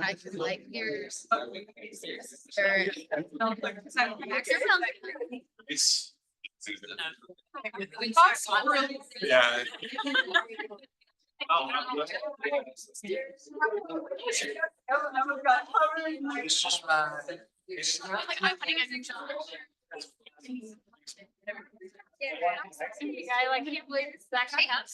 I could like yours. Yeah. It's just I like can't believe it's actually happening.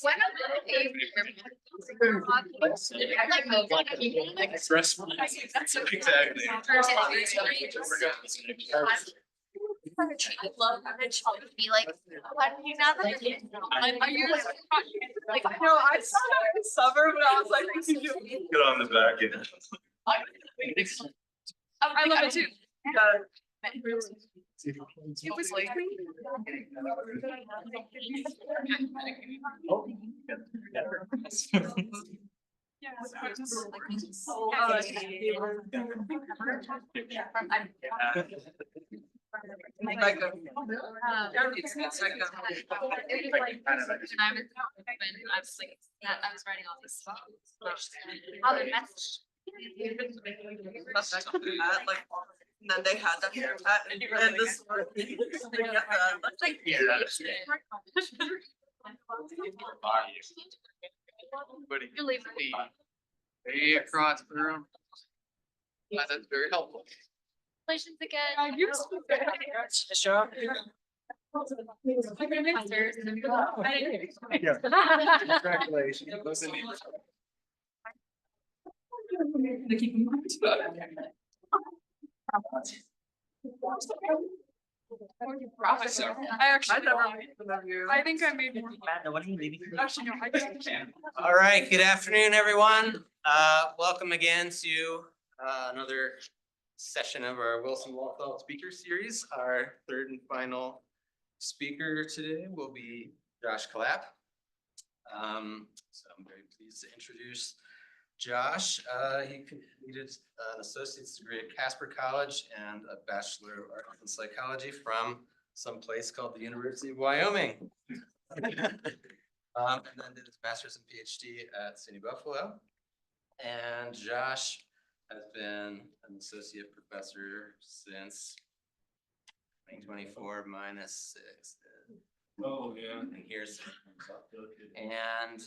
exactly. I love having children be like, why do you not like it? Are you like, No, I saw that in the suburb, but I was like, we can do it. Get on the back end. I love it too. It was like. I was writing all these songs. Other message. Like, and then they had that haircut and this. Buddy. You're leaving. Way across the room. That's very helpful. Congratulations again. Congratulations. I think I made more. Actually, no, I just. All right, good afternoon, everyone. Welcome again to another session of our Wilson Walthall Speaker Series. Our third and final speaker today will be Josh Clapp. So I'm very pleased to introduce Josh. He completed an associate's degree at Casper College and a Bachelor of Arts in Psychology from some place called the University of Wyoming. And then did his master's and PhD at SUNY Buffalo. And Josh has been an associate professor since 2024 -6. Oh, yeah. And here's, and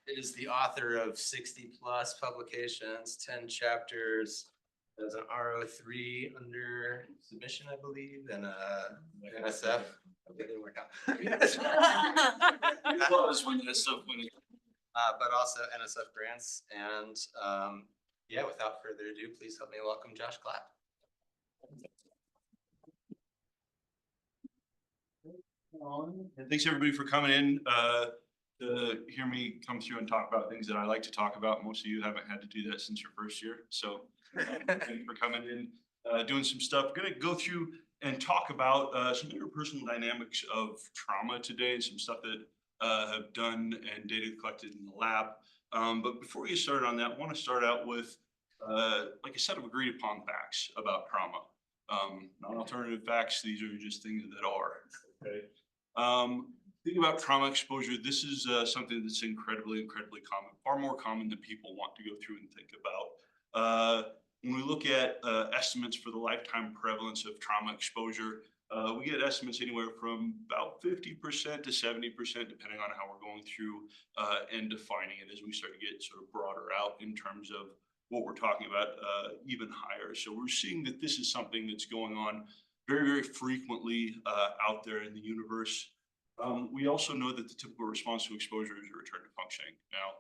is the author of 60+ publications, 10 chapters. There's an RO3 under submission, I believe, and NSF. Okay, didn't work out. But also NSF grants. And yeah, without further ado, please help me welcome Josh Clapp. Thanks everybody for coming in to hear me come through and talk about things that I like to talk about. Most of you haven't had to do that since your first year. So thank you for coming in, doing some stuff. We're gonna go through and talk about some interpersonal dynamics of trauma today, and some stuff that have done and data collected in the lab. But before we get started on that, I want to start out with like a set of agreed upon facts about trauma. Not alternative facts, these are just things that are. Okay. Think about trauma exposure. This is something that's incredibly common, far more common than people want to go through and think about. When we look at estimates for the lifetime prevalence of trauma exposure, we get estimates anywhere from about 50% to 70%, depending on how we're going through and defining it as we start to get sort of broader out in terms of what we're talking about, even higher. So we're seeing that this is something that's going on very frequently out there in the universe. We also know that the typical response to exposure is a return to functioning. Now,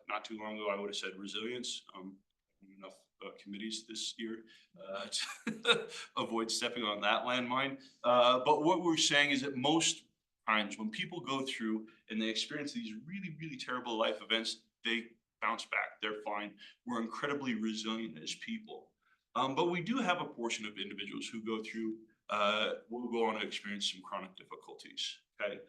not too long ago, I would have said resilience. Enough committees this year to avoid stepping on that landmine. But what we're saying is that most times when people go through and they experience these really terrible life events, they bounce back, they're fine. We're incredibly resilient as people. But we do have a portion of individuals who go through, will go on to experience some chronic difficulties, okay?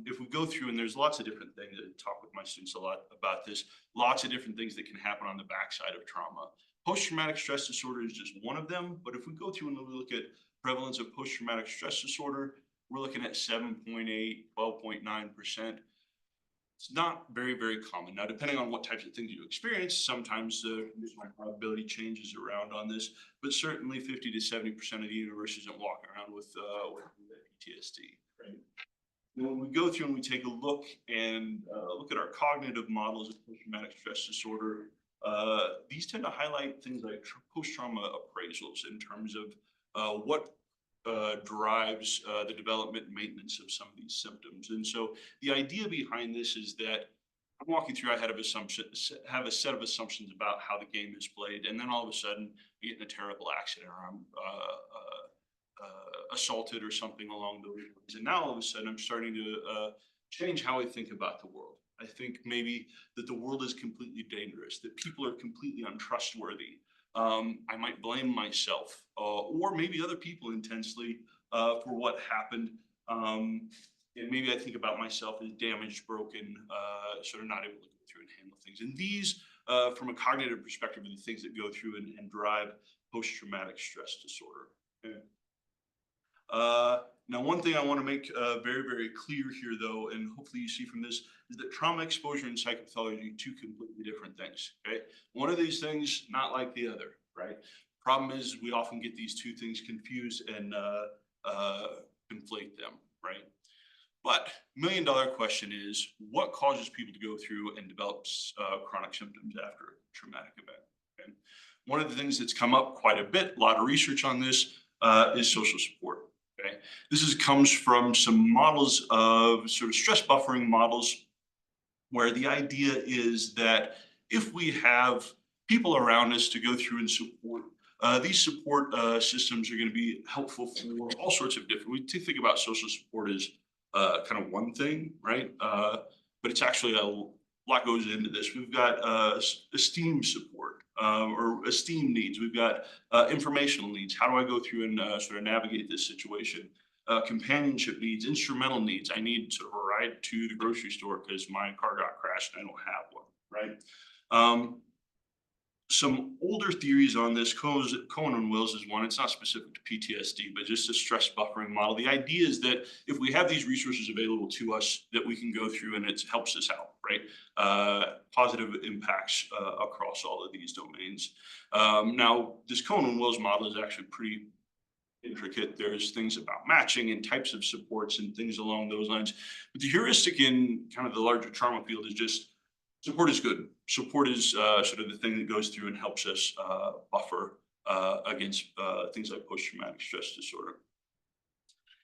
If we go through, and there's lots of different things, I talk with my students a lot about this, lots of different things that can happen on the backside of trauma. Post-traumatic stress disorder is just one of them, but if we go through and we look at prevalence of post-traumatic stress disorder, we're looking at 7.8, 12.9%. It's not very, very common. Now, depending on what types of things you experience, sometimes there's my probability changes around on this, but certainly 50 to 70% of the universe isn't walking around with PTSD, right? When we go through and we take a look and look at our cognitive models of post-traumatic stress disorder, these tend to highlight things like post-trauma appraisals in terms of what drives the development and maintenance of some of these symptoms. And so the idea behind this is that I'm walking through, I have a set of assumptions about how the game is played, and then all of a sudden you get in a terrible accident, or I'm assaulted or something along those lines. And now all of a sudden I'm starting to change how I think about the world. I think maybe that the world is completely dangerous, that people are completely untrustworthy. I might blame myself or maybe other people intensely for what happened. And maybe I think about myself as damaged, broken, sort of not able to go through and handle things. And these, from a cognitive perspective, are the things that go through and drive post-traumatic stress disorder. Okay. Now, one thing I want to make very, very clear here, though, and hopefully you see from this, is that trauma exposure and psychopathology are two completely different things. Okay, one of these things not like the other, right? Problem is we often get these two things confused and conflate them, right? But $1 million question is, what causes people to go through and develop chronic symptoms after a traumatic event? Okay? One of the things that's come up quite a bit, a lot of research on this, is social support. Okay, this comes from some models of sort of stress buffering models, where the idea is that if we have people around us to go through and support, these support systems are going to be helpful for all sorts of different. We think about social support as kind of one thing, right? But it's actually a lot goes into this. We've got esteem support. Or esteem needs. We've got informational needs. How do I go through and sort of navigate this situation? Companionship needs, instrumental needs. I need sort of a ride to the grocery store because my car got crashed and I don't have one, right? Some older theories on this, Cohen and Wills is one. It's not specific to PTSD, but just a stress buffering model. The idea is that if we have these resources available to us, that we can go through and it helps us out, right? Positive impacts across all of these domains. Now, this Cohen and Wills model is actually pretty intricate. There's things about matching and types of supports and things along those lines. But the heuristic in kind of the larger trauma field is just support is good. Support is sort of the thing that goes through and helps us buffer against things like post-traumatic stress disorder.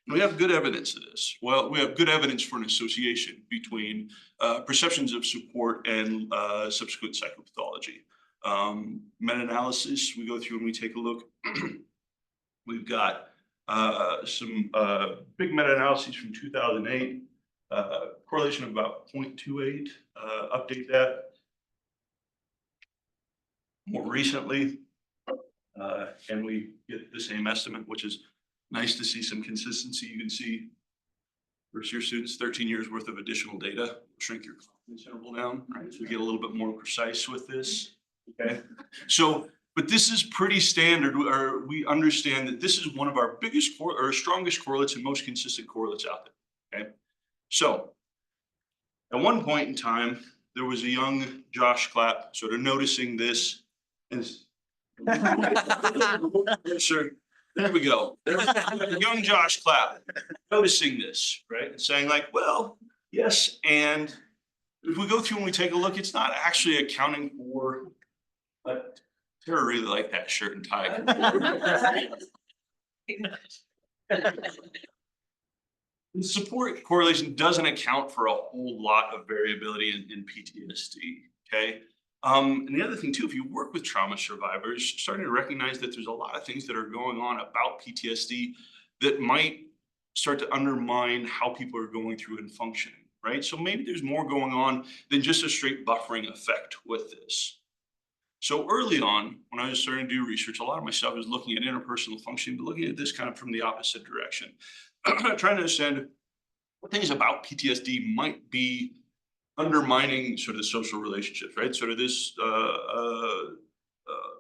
And we have good evidence of this. Well, we have good evidence for an association between perceptions of support and subsequent psychopathology. Meta-analysis, we go through and we take a look. We've got some big meta-analyses from 2008. Correlation of about 0.28, update that. More recently, and we get the same estimate, which is nice to see some consistency. You can see first year students, 13 years worth of additional data, shrink your confidence interval down, right? So we get a little bit more precise with this, okay? So, but this is pretty standard, or we understand that this is one of our biggest or strongest correlates and most consistent correlates out there, okay? So at one point in time, there was a young Josh Clapp sort of noticing this. And sure, there we go. Young Josh Clapp noticing this, right? And saying like, well, yes. And if we go through and we take a look, it's not actually accounting for, Tara really like that shirt and tie. The support correlation doesn't account for a whole lot of variability in PTSD, okay? And the other thing too, if you work with trauma survivors, starting to recognize that there's a lot of things that are going on about PTSD that might start to undermine how people are going through and functioning, right? So maybe there's more going on than just a straight buffering effect with this. So early on, when I was starting to do research, a lot of my stuff was looking at interpersonal functioning, but looking at this kind of from the opposite direction. Trying to understand what things about PTSD might be undermining sort of the social relationships, right? Sort of this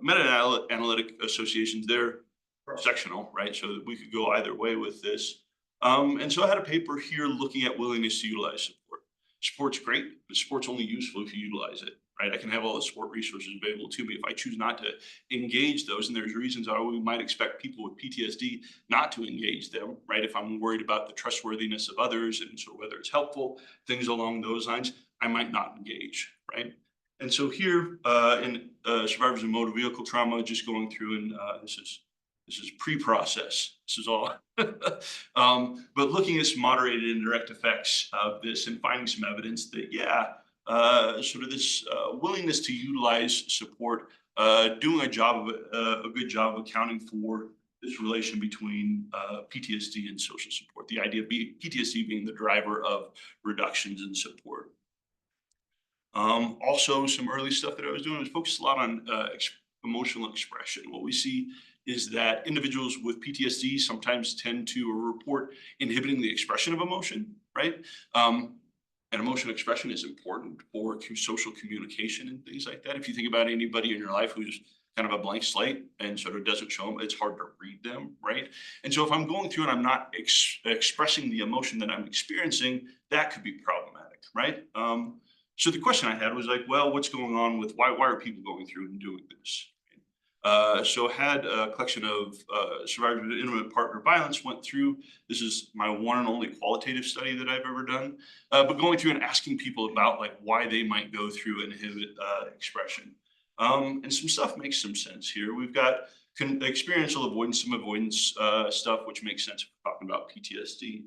meta-analytic associations, they're sectional, right? So that we could go either way with this. And so I had a paper here looking at willingness to utilize support. Support's great, but support's only useful if you utilize it, right? I can have all the support resources available to me. If I choose not to engage those, and there's reasons why we might expect people with PTSD not to engage them, right? If I'm worried about the trustworthiness of others and so whether it's helpful, things along those lines, I might not engage, right? And so here in survivors of motor vehicle trauma, just going through, and this is pre-process. This is all, but looking at some moderated and direct effects of this and finding some evidence that, yeah, sort of this willingness to utilize support, doing a good job of accounting for this relation between PTSD and social support. The idea of PTSD being the driver of reductions in support. Also, some early stuff that I was doing was focused a lot on emotional expression. What we see is that individuals with PTSD sometimes tend to report inhibiting the expression of emotion, right? And emotional expression is important for social communication and things like that. If you think about anybody in your life who's kind of a blank slate and sort of doesn't show them, it's hard to read them, right? And so if I'm going through and I'm not expressing the emotion that I'm experiencing, that could be problematic, right? So the question I had was like, well, what's going on with why are people going through and doing this? So I had a collection of survivors of intimate partner violence, went through. This is my one and only qualitative study that I've ever done, but going through and asking people about like why they might go through and inhibit expression. And some stuff makes some sense here. We've got experiential avoidance, some avoidance stuff, which makes sense if we're talking about PTSD.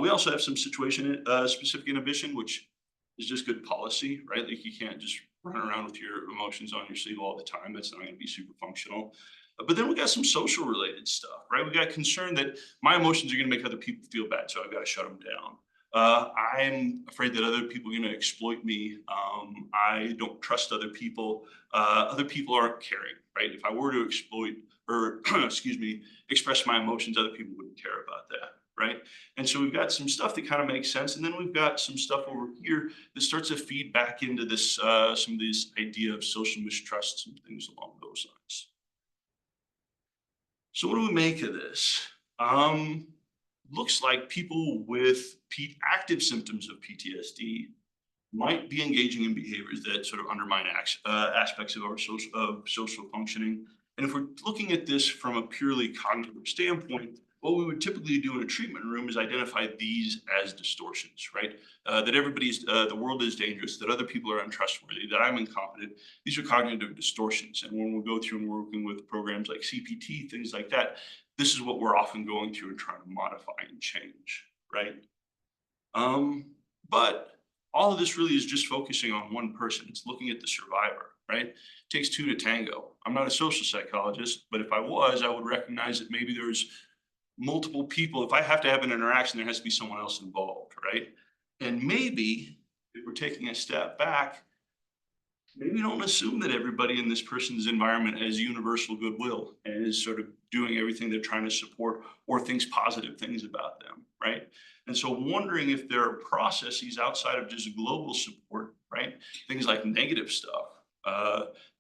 We also have some situation specific inhibition, which is just good policy, right? Like you can't just run around with your emotions on your sleeve all the time. That's not going to be super functional. But then we got some social related stuff, right? We got concern that my emotions are going to make other people feel bad, so I've got to shut them down. I'm afraid that other people are going to exploit me. I don't trust other people. Other people aren't caring, right? If I were to exploit or, excuse me, express my emotions, other people wouldn't care about that, right? And so we've got some stuff that kind of makes sense. And then we've got some stuff over here that starts to feed back into this, some of this idea of social mistrust and things along those lines. So what do we make of this? Looks like people with active symptoms of PTSD might be engaging in behaviors that sort of undermine aspects of our social functioning. And if we're looking at this from a purely cognitive standpoint, what we would typically do in a treatment room is identify these as distortions, right? That the world is dangerous, that other people are untrustworthy, that I'm incompetent. These are cognitive distortions. And when we go through and working with programs like CPT, things like that, this is what we're often going through and trying to modify and change, right? But all of this really is just focusing on one person. It's looking at the survivor, right? It takes two to tango. I'm not a social psychologist, but if I was, I would recognize that maybe there's multiple people. If I have to have an interaction, there has to be someone else involved, right? And maybe if we're taking a step back, maybe don't assume that everybody in this person's environment has universal goodwill and is sort of doing everything they're trying to support or thinks positive things about them, right? And so wondering if there are processes outside of just global support, right? Things like negative stuff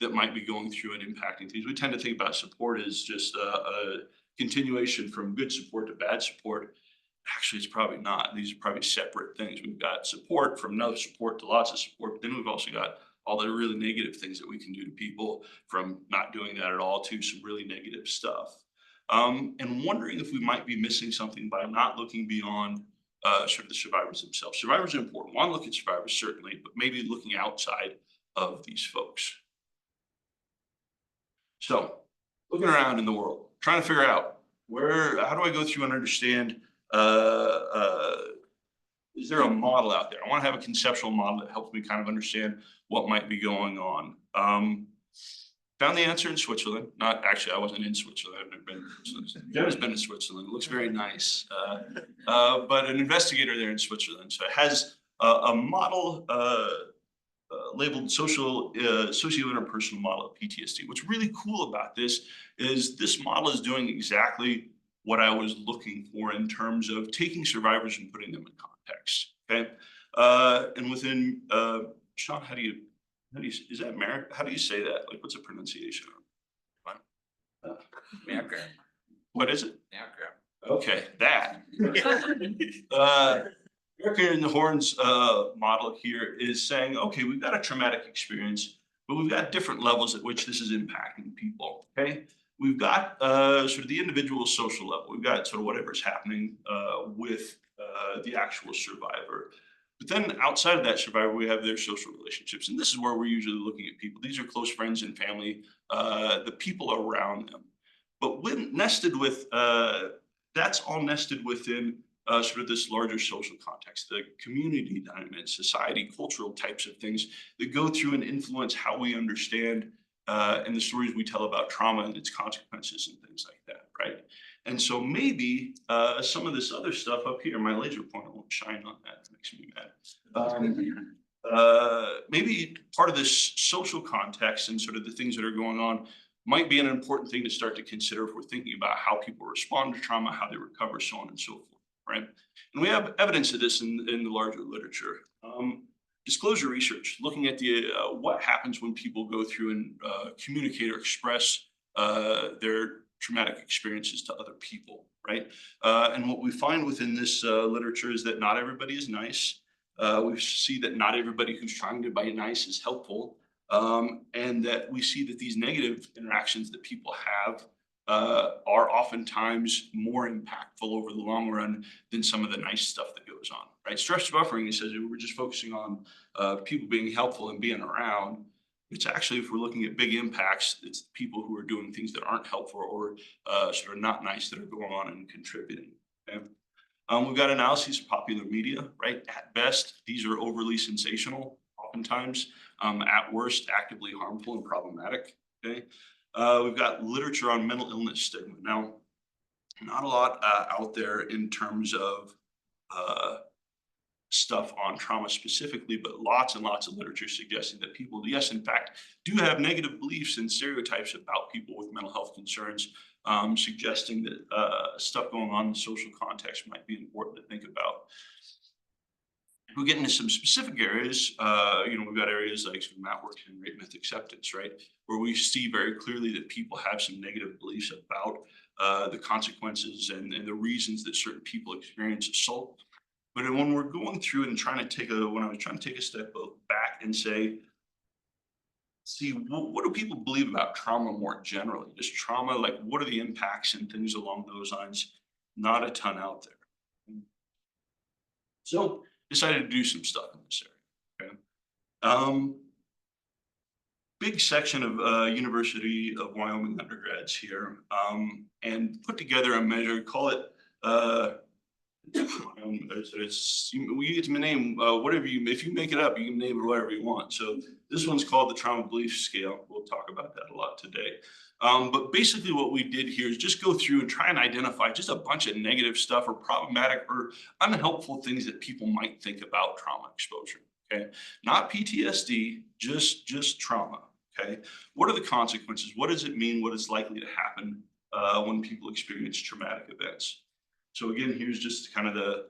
that might be going through and impacting things. We tend to think about support as just a continuation from good support to bad support. Actually, it's probably not. These are probably separate things. We've got support from no support to lots of support, but then we've also got all the really negative things that we can do to people, from not doing that at all to some really negative stuff. And wondering if we might be missing something by not looking beyond sort of the survivors themselves. Survivors are important. We want to look at survivors, certainly, but maybe looking outside of these folks. So looking around in the world, trying to figure out how do I go through and understand, is there a model out there? I want to have a conceptual model that helps me kind of understand what might be going on. Found the answer in Switzerland. Not actually, I wasn't in Switzerland. I've never been to Switzerland. Jen has been to Switzerland. It looks very nice. But an investigator there in Switzerland. So it has a model labeled socio-interpersonal model of PTSD. What's really cool about this is this model is doing exactly what I was looking for in terms of taking survivors and putting them in context. Okay, and within Sean, how do you is that Merrick? How do you say that? Like, what's the pronunciation? What is it? Okay, that. American the Horns model here is saying, okay, we've got a traumatic experience, but we've got different levels at which this is impacting people. Okay, we've got sort of the individual social level. We've got sort of whatever's happening with the actual survivor. But then outside of that survivor, we have their social relationships, and this is where we're usually looking at people. These are close friends and family, the people around them. But when nested with that's all nested within sort of this larger social context, the community dynamics, society, cultural types of things that go through and influence how we understand and the stories we tell about trauma and its consequences and things like that, right? And so maybe some of this other stuff up here, my laser pointer won't shine on that, it makes me mad. Maybe part of this social context and sort of the things that are going on might be an important thing to start to consider if we're thinking about how people respond to trauma, how they recover, so on and so forth, right? And we have evidence of this in the larger literature. Disclosure research, looking at the what happens when people go through and communicate or express their traumatic experiences to other people, right? And what we find within this literature is that not everybody is nice. We see that not everybody who's trying to be nice is helpful. And that we see that these negative interactions that people have are oftentimes more impactful over the long run than some of the nice stuff that goes on, right? Stress buffering, he says, we're just focusing on people being helpful and being around. It's actually, if we're looking at big impacts, it's the people who are doing things that aren't helpful or sort of not nice that are going on and contributing. Okay? We've got analyses of popular media, right? At best, these are overly sensational, oftentimes. At worst, actively harmful and problematic. Okay, we've got literature on mental illness stigma. Now, not a lot out there in terms of stuff on trauma specifically, but lots and lots of literature suggesting that people, yes, in fact, do have negative beliefs and stereotypes about people with mental health concerns, suggesting that stuff going on in the social context might be important to think about. If we get into some specific areas, we've got areas like Matt works in rape myth acceptance, right? Where we see very clearly that people have some negative beliefs about the consequences and the reasons that certain people experience assault. But when we're going through and when I was trying to take a step back and say, see, what do people believe about trauma more generally? Just trauma, like what are the impacts and things along those lines? Not a ton out there. So decided to do some stuff in this area. Okay. Big section of University of Wyoming undergrads here, and put together a measure, call it we get to name whatever if you make it up, you can name it whatever you want. So this one's called the trauma belief scale. We'll talk about that a lot today. But basically what we did here is just go through and try and identify just a bunch of negative stuff or problematic or unhelpful things that people might think about trauma exposure. Okay, not PTSD, just trauma. Okay, what are the consequences? What does it mean? What is likely to happen when people experience traumatic events? So again, here's just kind of the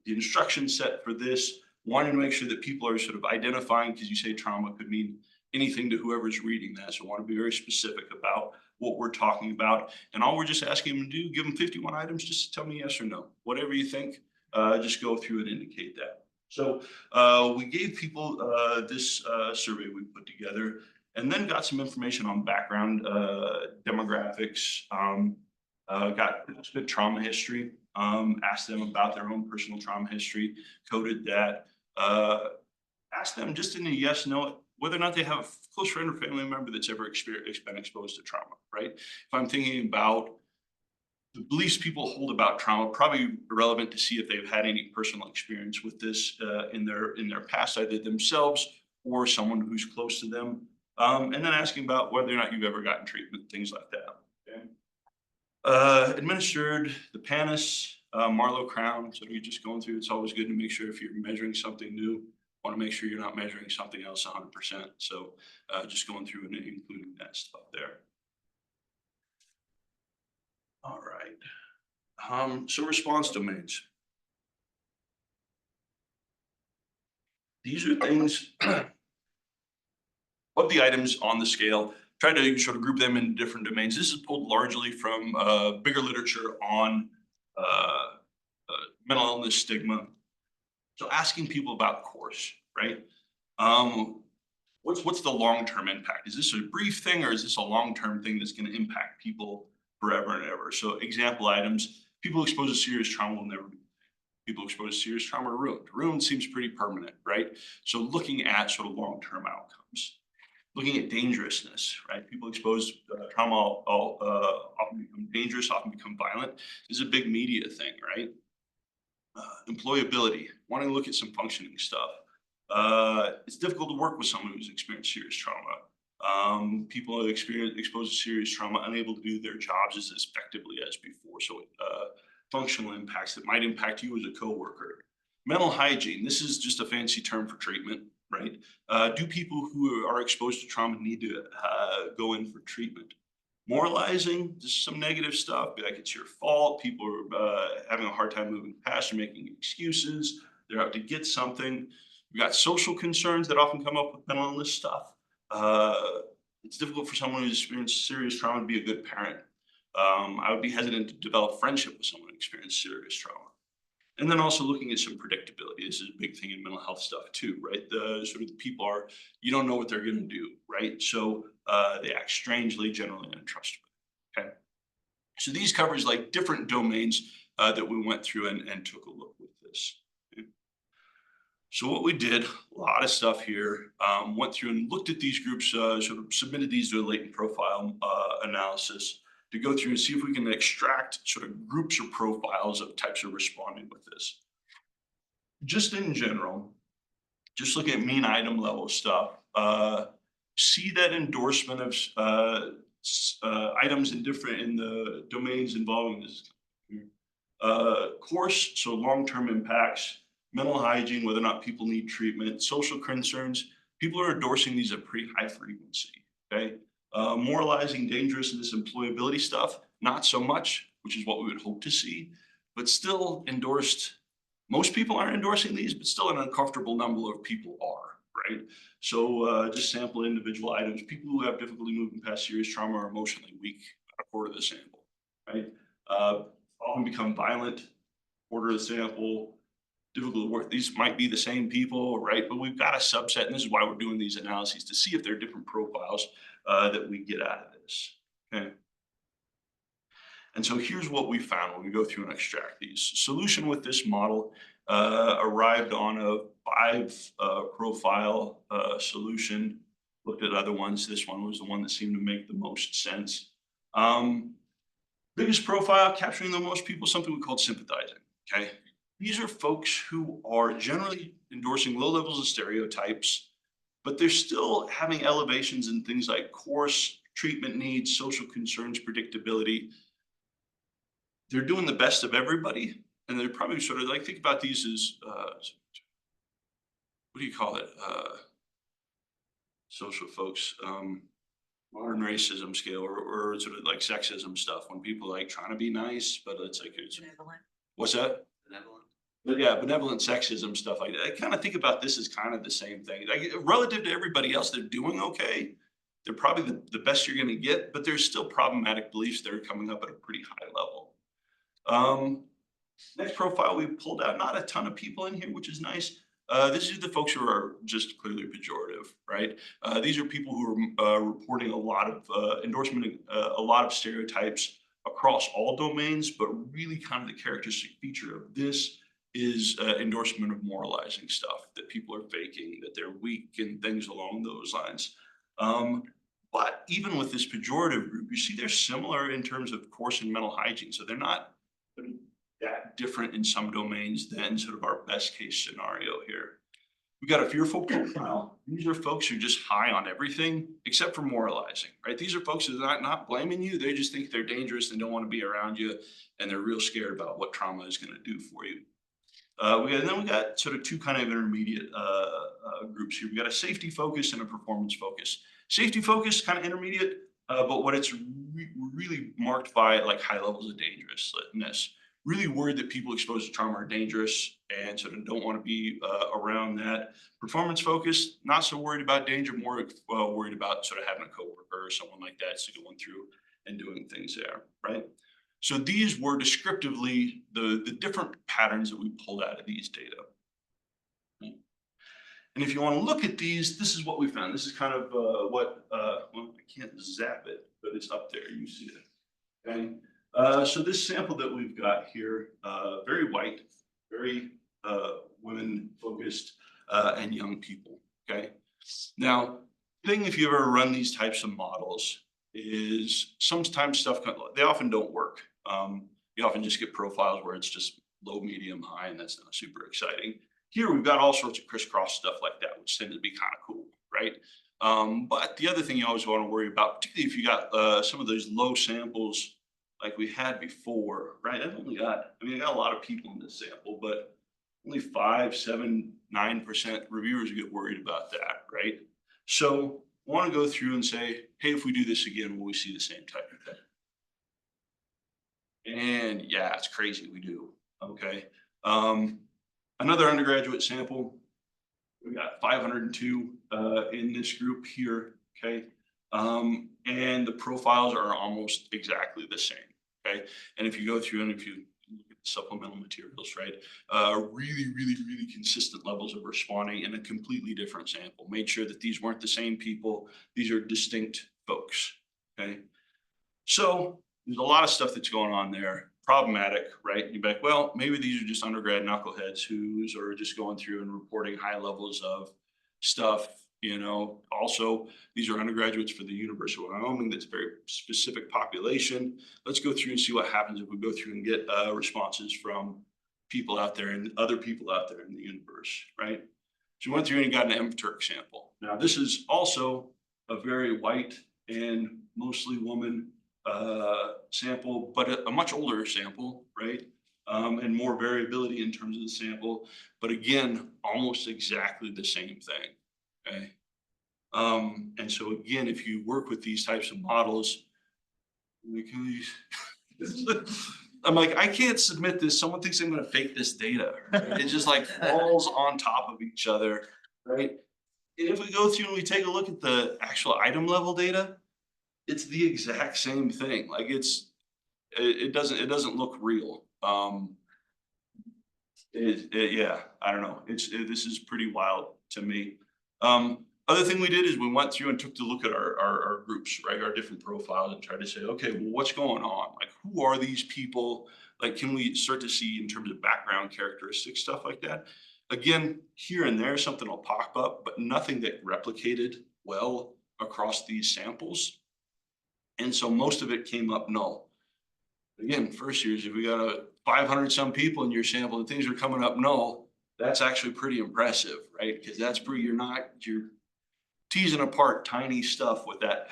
instruction set for this. Wanting to make sure that people are sort of identifying, because you say trauma could mean anything to whoever's reading that. So I want to be very specific about what we're talking about. And all we're just asking them to do, give them 51 items, just tell me yes or no. Whatever you think, just go through and indicate that. So we gave people this survey we put together and then got some information on background demographics, got good trauma history, asked them about their own personal trauma history, coded that, asked them just in a yes, no, whether or not they have a close friend or family member that's ever been exposed to trauma, right? If I'm thinking about the beliefs people hold about trauma, probably relevant to see if they've had any personal experience with this in their past, either themselves or someone who's close to them. And then asking about whether or not you've ever gotten treatment, things like that. Okay. Administered the PANIS, Marlowe Crown. So you're just going through, it's always good to make sure if you're measuring something new, want to make sure you're not measuring something else 100%. So just going through and including that stuff there. All right. So response domains. These are things, of the items on the scale, try to sort of group them into different domains. This is pulled largely from bigger literature on mental illness stigma. So asking people about course, right? What's the long-term impact? Is this a brief thing or is this a long-term thing that's going to impact people forever and ever? So example items, people exposed to serious trauma will never be. People exposed to serious trauma are ruined. Ruined seems pretty permanent, right? So looking at sort of long-term outcomes, looking at dangerousness, right? People exposed to trauma often become dangerous, often become violent. This is a big media thing, right? Employability, wanting to look at some functioning stuff. It's difficult to work with someone who's experienced serious trauma. People who exposed to serious trauma, unable to do their jobs as effectively as before. So functional impacts that might impact you as a coworker. Mental hygiene, this is just a fancy term for treatment, right? Do people who are exposed to trauma need to go in for treatment? Moralizing, just some negative stuff, be like it's your fault. People are having a hard time moving past or making excuses. They're out to get something. We've got social concerns that often come up with mental illness stuff. It's difficult for someone who's experienced serious trauma to be a good parent. I would be hesitant to develop friendship with someone who experienced serious trauma. And then also looking at some predictability. This is a big thing in mental health stuff too, right? The sort of the people are, you don't know what they're going to do, right? So they act strangely, generally untrustworthy. Okay. So these covers like different domains that we went through and took a look with this. Okay. So what we did, a lot of stuff here, went through and looked at these groups, sort of submitted these to a latent profile analysis to go through and see if we can extract sort of groups or profiles of types of responding with this. Just in general, just looking at mean item level stuff, see that endorsement of items in the domains involving this. Course, so long-term impacts, mental hygiene, whether or not people need treatment, social concerns, people are endorsing these at pretty high frequency, okay? Moralizing, dangerousness, employability stuff, not so much, which is what we would hope to see, but still endorsed. Most people aren't endorsing these, but still an uncomfortable number of people are, right? So just sample individual items. People who have difficulty moving past serious trauma are emotionally weak, a quarter of the sample, right? Often become violent, quarter of the sample, difficult to work. These might be the same people, right? But we've got a subset, and this is why we're doing these analyses to see if there are different profiles that we get out of this, okay? And so here's what we found when we go through and extract these. Solution with this model arrived on a 5 profile solution, looked at other ones. This one was the one that seemed to make the most sense. Biggest profile, capturing the most people, something we called sympathizing, okay? These are folks who are generally endorsing low levels of stereotypes, but they're still having elevations in things like course, treatment needs, social concerns, predictability. They're doing the best of everybody, and they're probably sort of like, think about these as, what do you call it? Social folks, modern racism scale, or sort of like sexism stuff, when people like trying to be nice, but it's like, what's that? Benevolent. But yeah, benevolent sexism, stuff like that. I kind of think about this as kind of the same thing. Like relative to everybody else, they're doing okay. They're probably the best you're going to get, but there's still problematic beliefs that are coming up at a pretty high level. Next profile we pulled out, not a ton of people in here, which is nice. This is the folks who are just clearly pejorative, right? These are people who are reporting a lot of endorsement, a lot of stereotypes across all domains, but really kind of the characteristic feature of this is endorsement of moralizing stuff, that people are faking, that they're weak and things along those lines. But even with this pejorative group, you see they're similar in terms of course and mental hygiene. So they're not that different in some domains than sort of our best case scenario here. We've got a fearful profile. These are folks who are just high on everything except for moralizing, right? These are folks that are not blaming you. They just think they're dangerous and don't want to be around you. And they're real scared about what trauma is going to do for you. And then we got sort of two kind of intermediate groups here. We got a safety focus and a performance focus. Safety focus, kind of intermediate, but what it's really marked by like high levels of dangerousness. Really worried that people exposed to trauma are dangerous and sort of don't want to be around that. Performance focused, not so worried about danger, more worried about sort of having a coworker or someone like that, so going through and doing things there, right? So these were descriptively the different patterns that we pulled out of these data. And if you want to look at these, this is what we found. This is kind of well, I can't zap it, but it's up there. You see it. Okay. So this sample that we've got here, very white, very women focused and young people. Okay. Now, thing if you ever run these types of models is sometimes stuff, they often don't work. You often just get profiles where it's just low, medium, high, and that's not super exciting. Here we've got all sorts of crisscross stuff like that, which tend to be kind of cool, right? But the other thing you always want to worry about, particularly if you got some of those low samples like we had before, right? I got a lot of people in this sample, but only 5, 7, 9% reviewers get worried about that, right? So I want to go through and say, hey, if we do this again, will we see the same type of thing? And yeah, it's crazy, we do, okay? Another undergraduate sample, we got 502 in this group here, okay? And the profiles are almost exactly the same, okay? And if you go through and if you look at the supplemental materials, right? Really consistent levels of responding in a completely different sample. Made sure that these weren't the same people. These are distinct folks, okay? So there's a lot of stuff that's going on there. Problematic, right? You're like, well, maybe these are just undergrad knuckleheads who's are just going through and reporting high levels of stuff. You know, also these are undergraduates for the University of Wyoming. That's a very specific population. Let's go through and see what happens if we go through and get responses from people out there and other people out there in the universe, right? So we went through and got an MTurk sample. Now this is also a very white and mostly woman sample, but a much older sample, right? And more variability in terms of the sample, but again, almost exactly the same thing, okay? And so again, if you work with these types of models, I'm like, I can't submit this. Someone thinks I'm going to fake this data. Right? It just like falls on top of each other, right? And if we go through and we take a look at the actual item level data, it's the exact same thing. Like it doesn't look real. Yeah, I don't know. This is pretty wild to me. Other thing we did is we went through and took a look at our groups, right? Our different profiles and tried to say, okay, well, what's going on? Like, who are these people? Like, can we start to see in terms of background characteristics, stuff like that? Again, here and there, something will pop up, but nothing that replicated well across these samples. And so most of it came up null. Again, first years, if we got a 500 some people in your sample and things are coming up null, that's actually pretty impressive, right? Because that's pretty, you're teasing apart tiny stuff with that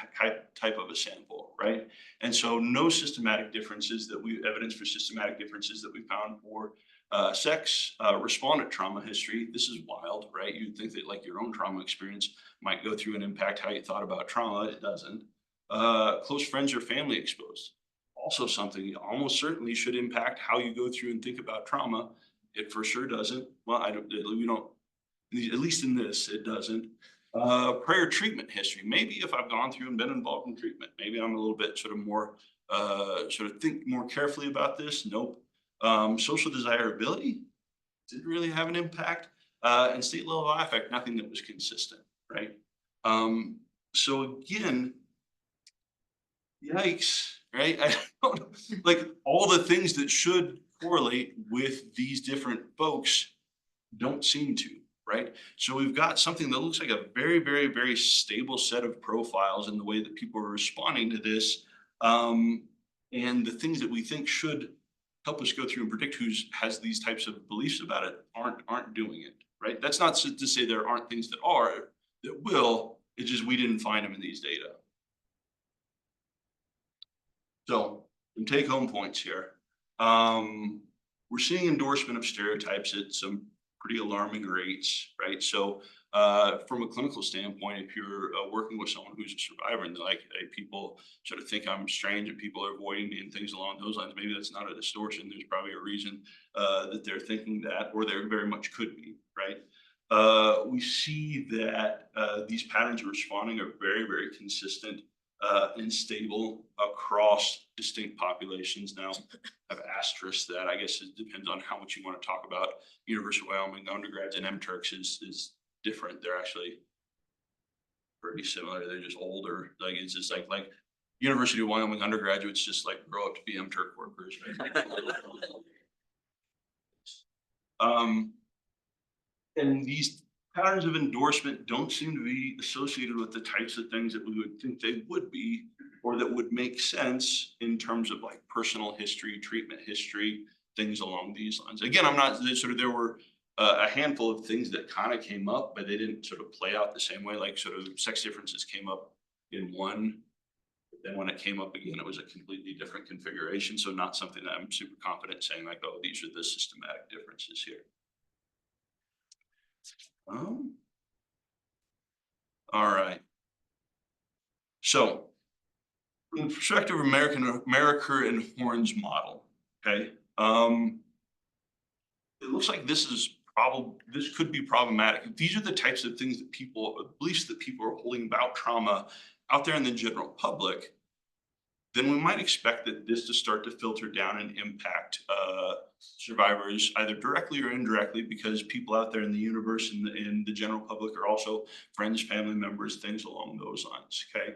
type of a sample, right? And so no systematic differences evidence for systematic differences that we found for sex, respondent trauma history. This is wild, right? You'd think that like your own trauma experience might go through and impact how you thought about trauma. It doesn't. Close friends or family exposed. Also something almost certainly should impact how you go through and think about trauma. It for sure doesn't. Well, we don't, at least in this, it doesn't. Prior treatment history. Maybe if I've gone through and been involved in treatment, maybe I'm a little bit sort of more, sort of think more carefully about this. Nope. Social desirability didn't really have an impact. And state level of affect, nothing that was consistent, right? So again, yikes, right? I don't like all the things that should correlate with these different folks don't seem to, right? So we've got something that looks like a very stable set of profiles in the way that people are responding to this. And the things that we think should help us go through and predict who has these types of beliefs about it aren't doing it, right? That's not to say there aren't things that will, it's just we didn't find them in these data. So some take home points here. We're seeing endorsement of stereotypes at some pretty alarming rates, right? So from a clinical standpoint, if you're working with someone who's a survivor and they're like, hey, people sort of think I'm strange and people are avoiding me and things along those lines, maybe that's not a distortion. There's probably a reason that they're thinking that, or there very much could be, right? We see that these patterns of responding are very consistent and across distinct populations. Now, I've asterisked that. I guess it depends on how much you want to talk about. University of Wyoming undergrads and MTurks is different. They're actually pretty similar. They're just older. Like it's just like University of Wyoming undergraduates just like grow up to be MTurk workers. Right? And these patterns of endorsement don't seem to be associated with the types of things that we would think they would be, or that would make sense in terms of like personal history, treatment history, things along these lines. Again, I'm not sort of, there were a handful of things that kind of came up, but they didn't sort of play out the same way. Like sort of sex differences came up in one, but then when it came up again, it was a completely different configuration. So not something that I'm super confident saying like, oh, these are the systematic differences here. All right. So, from the perspective of America and Horn's model, okay, it looks like this could be problematic. If these are the types of things that beliefs that people are holding about trauma out there in the general public, then we might expect that this to start to filter down and impact survivors either directly or indirectly, because people out there in the universe and in the general public are also friends, family members, things along those lines, okay?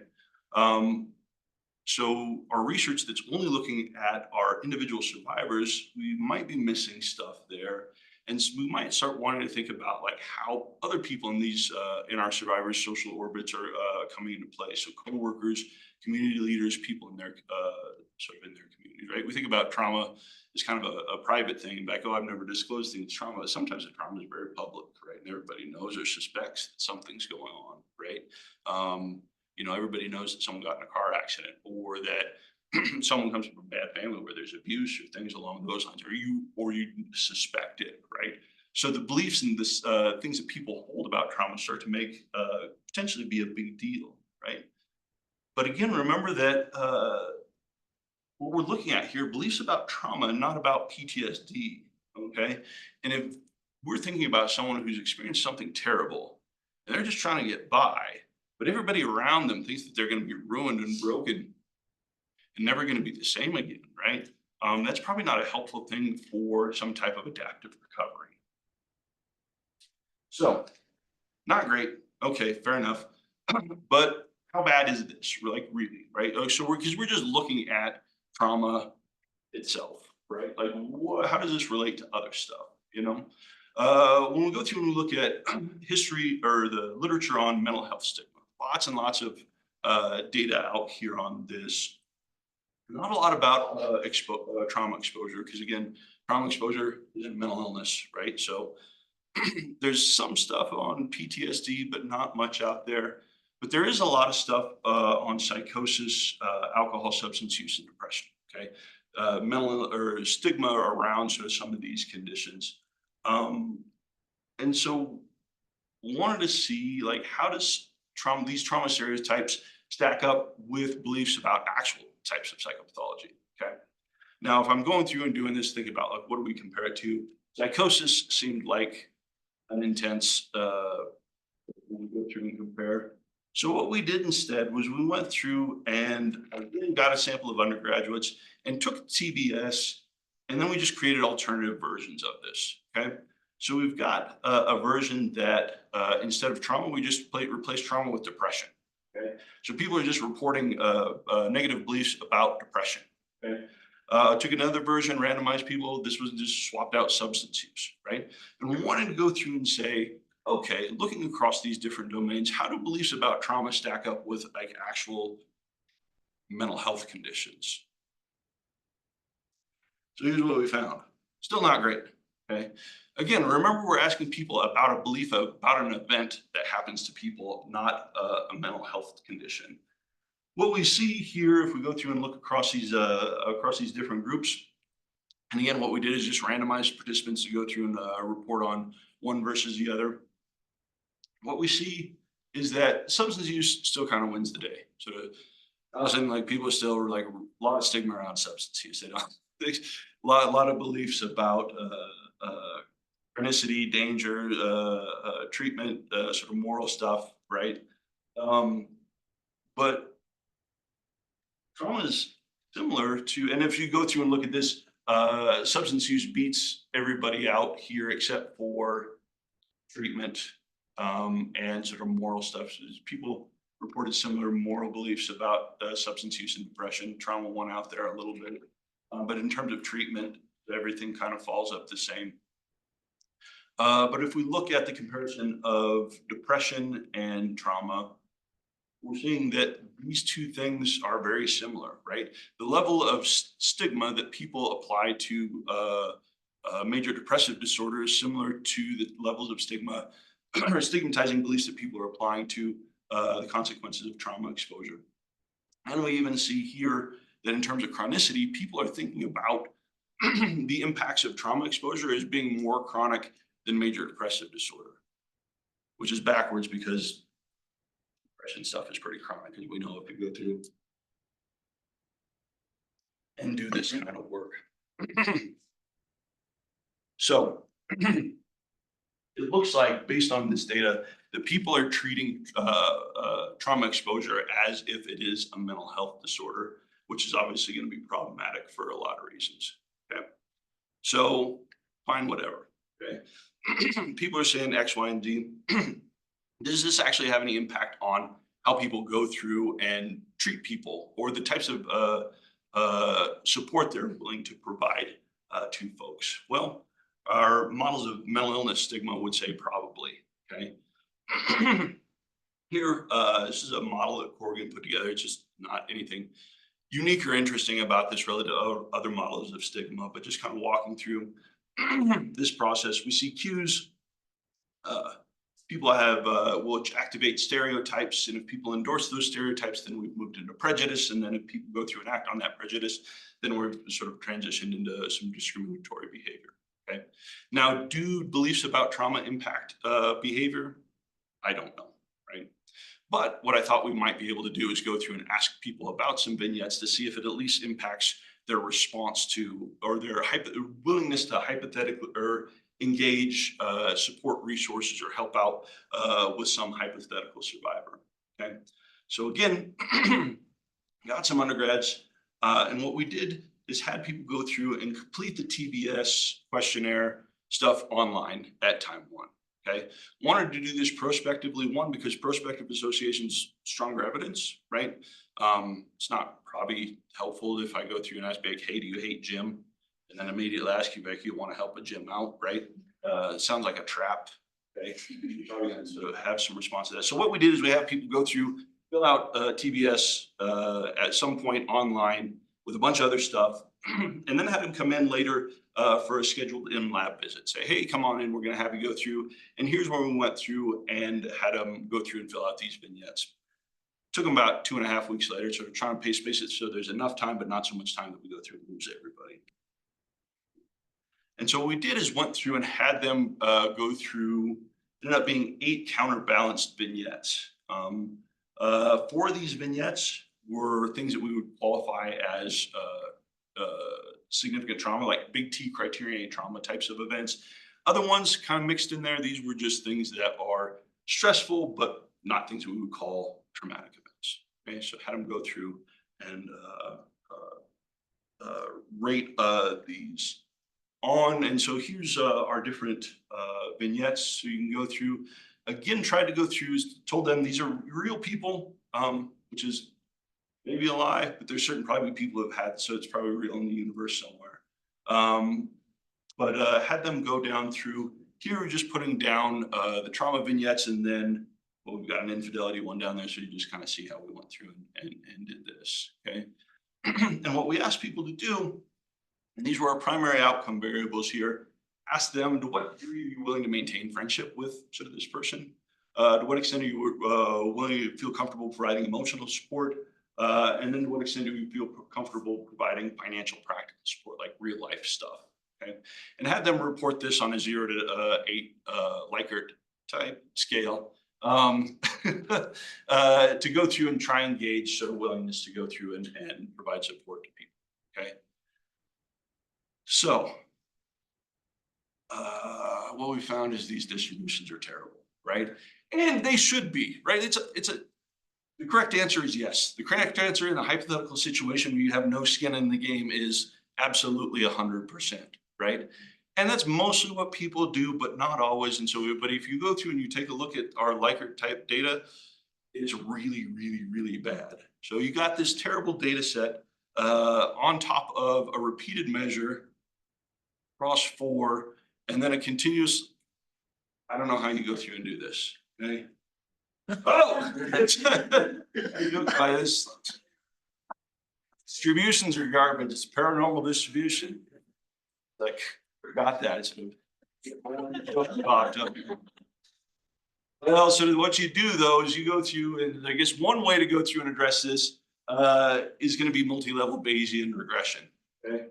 So our research that's only looking at our individual survivors, we might be missing stuff there. And so we might start wanting to think about like how other people in these, in our survivors' social orbits are coming into play. So coworkers, community leaders, people in their, sort of in their community, right? We think about trauma as kind of a private thing, like, oh, I've never disclosed things trauma. Sometimes the trauma is very public, right? And everybody knows or suspects that something's going on, right? You know, everybody knows that someone got in a car accident, or that someone comes from a bad family where there's abuse or things along those lines, or you suspect it, right? So the beliefs and this things that people hold about trauma start to make potentially be a big deal, right? But again, remember that what we're looking at here, beliefs about trauma, not about PTSD, okay? And if we're thinking about someone who's experienced something terrible and they're just trying to get by, but everybody around them thinks that they're going to be ruined and broken and never going to be the same again, right? That's probably not a helpful thing for some type of adaptive recovery. So, not great. Okay, fair enough. But how bad is this? Like really, right? So because we're just looking at trauma itself, right? Like how does this relate to other stuff? You know, when we go through and we look at history or the literature on mental health stigma, lots and lots of data out here on this. Not a lot about trauma exposure, because again, trauma exposure isn't mental illness, right? So there's some stuff on PTSD, but not much out there. But there is a lot of stuff on psychosis, alcohol, substance use, and depression. Okay, mental or stigma around sort of some of these conditions, and so wanted to see like how does these trauma stereotypes stack up with beliefs about actual types of psychopathology. Okay, now if I'm going through and doing this, think about like what do we compare it to? Psychosis seemed like an intense when we go through and compare. So what we did instead was we went through and got a sample of undergraduates and took TBS, and then we just created alternative versions of this. Okay, so we've got a version that instead of trauma, we just replace trauma with depression. Okay, so people are just reporting negative beliefs about depression. Okay. Took another version, randomized people. This was just swapped out substance use, right? And we wanted to go through and say, okay, looking across these different domains, how do beliefs about trauma stack up with like actual mental health conditions? So here's what we found. Still not great, okay? Again, remember we're asking people about a belief about an event that happens to people, not a mental health condition. What we see here, if we go through and look across these different groups, and again, what we did is just randomize participants to go through and report on one versus the other. What we see is that substance use still kind of wins the day. Sort of, I was saying, like people still are like a lot of stigma around substance use. They don't, a lot of beliefs about chronicity, danger, treatment, sort of moral stuff, right? But trauma is similar to, and if you go through and look at this, substance use beats everybody out here except for treatment, and sort of moral stuff. So people reported similar moral beliefs about substance use and depression. Trauma won out there a little bit, but in terms of treatment, everything kind of falls up the same. But if we look at the comparison of depression and trauma, we're seeing that these two things are very similar, right? The level of stigma that people apply to major depressive disorder is similar to the levels of stigma or stigmatizing beliefs that people are applying to the consequences of trauma exposure. And we even see here that in terms of chronicity, people are thinking about the impacts of trauma exposure as being more chronic than major depressive disorder, which is backwards because depression stuff is pretty chronic, as we know if you go through and do this kind of work. So it looks like, based on this data, that people are treating trauma exposure as if it is a mental health disorder, which is obviously going to be problematic for a lot of reasons. Okay, so fine, whatever. Okay, people are saying X, Y, and Z. Does this actually have any impact on how people go through and treat people, or the types of support they're willing to provide to folks? Well, our models of mental illness stigma would say probably. Okay. Here, this is a model that Corrigan put together. It's just not anything unique or interesting about this relative to other models of stigma, but just kind of walking through this process. We see cues. People have will activate stereotypes, and if people endorse those stereotypes, then we've moved into prejudice. And then if people go through and act on that prejudice, then we're sort of transitioned into some discriminatory behavior. Okay. Now, do beliefs about trauma impact behavior? I don't know, right? But what I thought we might be able to do is go through and ask people about some vignettes to see if it at least impacts their response to, or their willingness to hypothetically or engage support resources or help out with some hypothetical survivor. Okay, so again, got some undergrads, and what we did is had people go through and complete the TBS questionnaire stuff online at time one. Okay, wanted to do this prospectively, one, because prospective association's stronger evidence, right? It's not probably helpful if I go through and ask Beck, hey, do you hate gym? And then immediately ask you, Beck, you want to help a gym out, right? It sounds like a trap. Okay, you're probably going to sort of have some response to that. So what we did is we have people go through, fill out TBS at some point online with a bunch of other stuff, and then have them come in later for a scheduled in-lab visit. Say, hey, come on in, we're going to have you go through, and here's where we went through and had them go through and fill out these vignettes. Took them about 2.5 weeks later, sort of trying to space it so there's enough time, but not so much time that we go through and lose everybody. And so what we did is went through and had them go through, ended up being 8 counterbalanced vignettes. 4 of these vignettes were things that we would qualify as significant trauma, like big T criteria trauma types of events. Other ones kind of mixed in there. These were just things that are stressful, but not things we would call traumatic events. Okay, so had them go through and rate these on. And so here's our different vignettes. So you can go through, again, tried to go through, told them these are real people, which is maybe a lie, but there's certain probably people who have had, so it's probably real in the universe somewhere. But had them go down through, here we're just putting down the trauma vignettes, and then, well, we've got an infidelity one down there, so you just kind of see how we went through and did this, okay? And what we asked people to do, and these were our primary outcome variables here, ask them, to what degree are you willing to maintain friendship with sort of this person? To what extent are you willing to feel comfortable providing emotional support? And then to what extent do you feel comfortable providing financial practical support, like real life stuff? Okay, and have them report this on a 0 to 8 Likert type scale to go through and try and gauge sort of willingness to go through and provide support to people. Okay, so what we found is these distributions are terrible, right? And they should be, right? It's a The correct answer is yes. The correct answer in a hypothetical situation where you have no skin in the game is absolutely 100%, right? And that's mostly what people do, but not always. And so, but if you go through and you take a look at our Likert type data, it's really, really, really bad. So you got this terrible data set on top of a repeated measure across 4, and then a continuous. I don't know how you go through and do this. Okay. Oh, you go by this. Distributions are garbage. It's paranormal distribution. Like, forgot that. Well, so what you do though is you go through, and I guess one way to go through and address this is going to be multi-level Bayesian regression. Okay.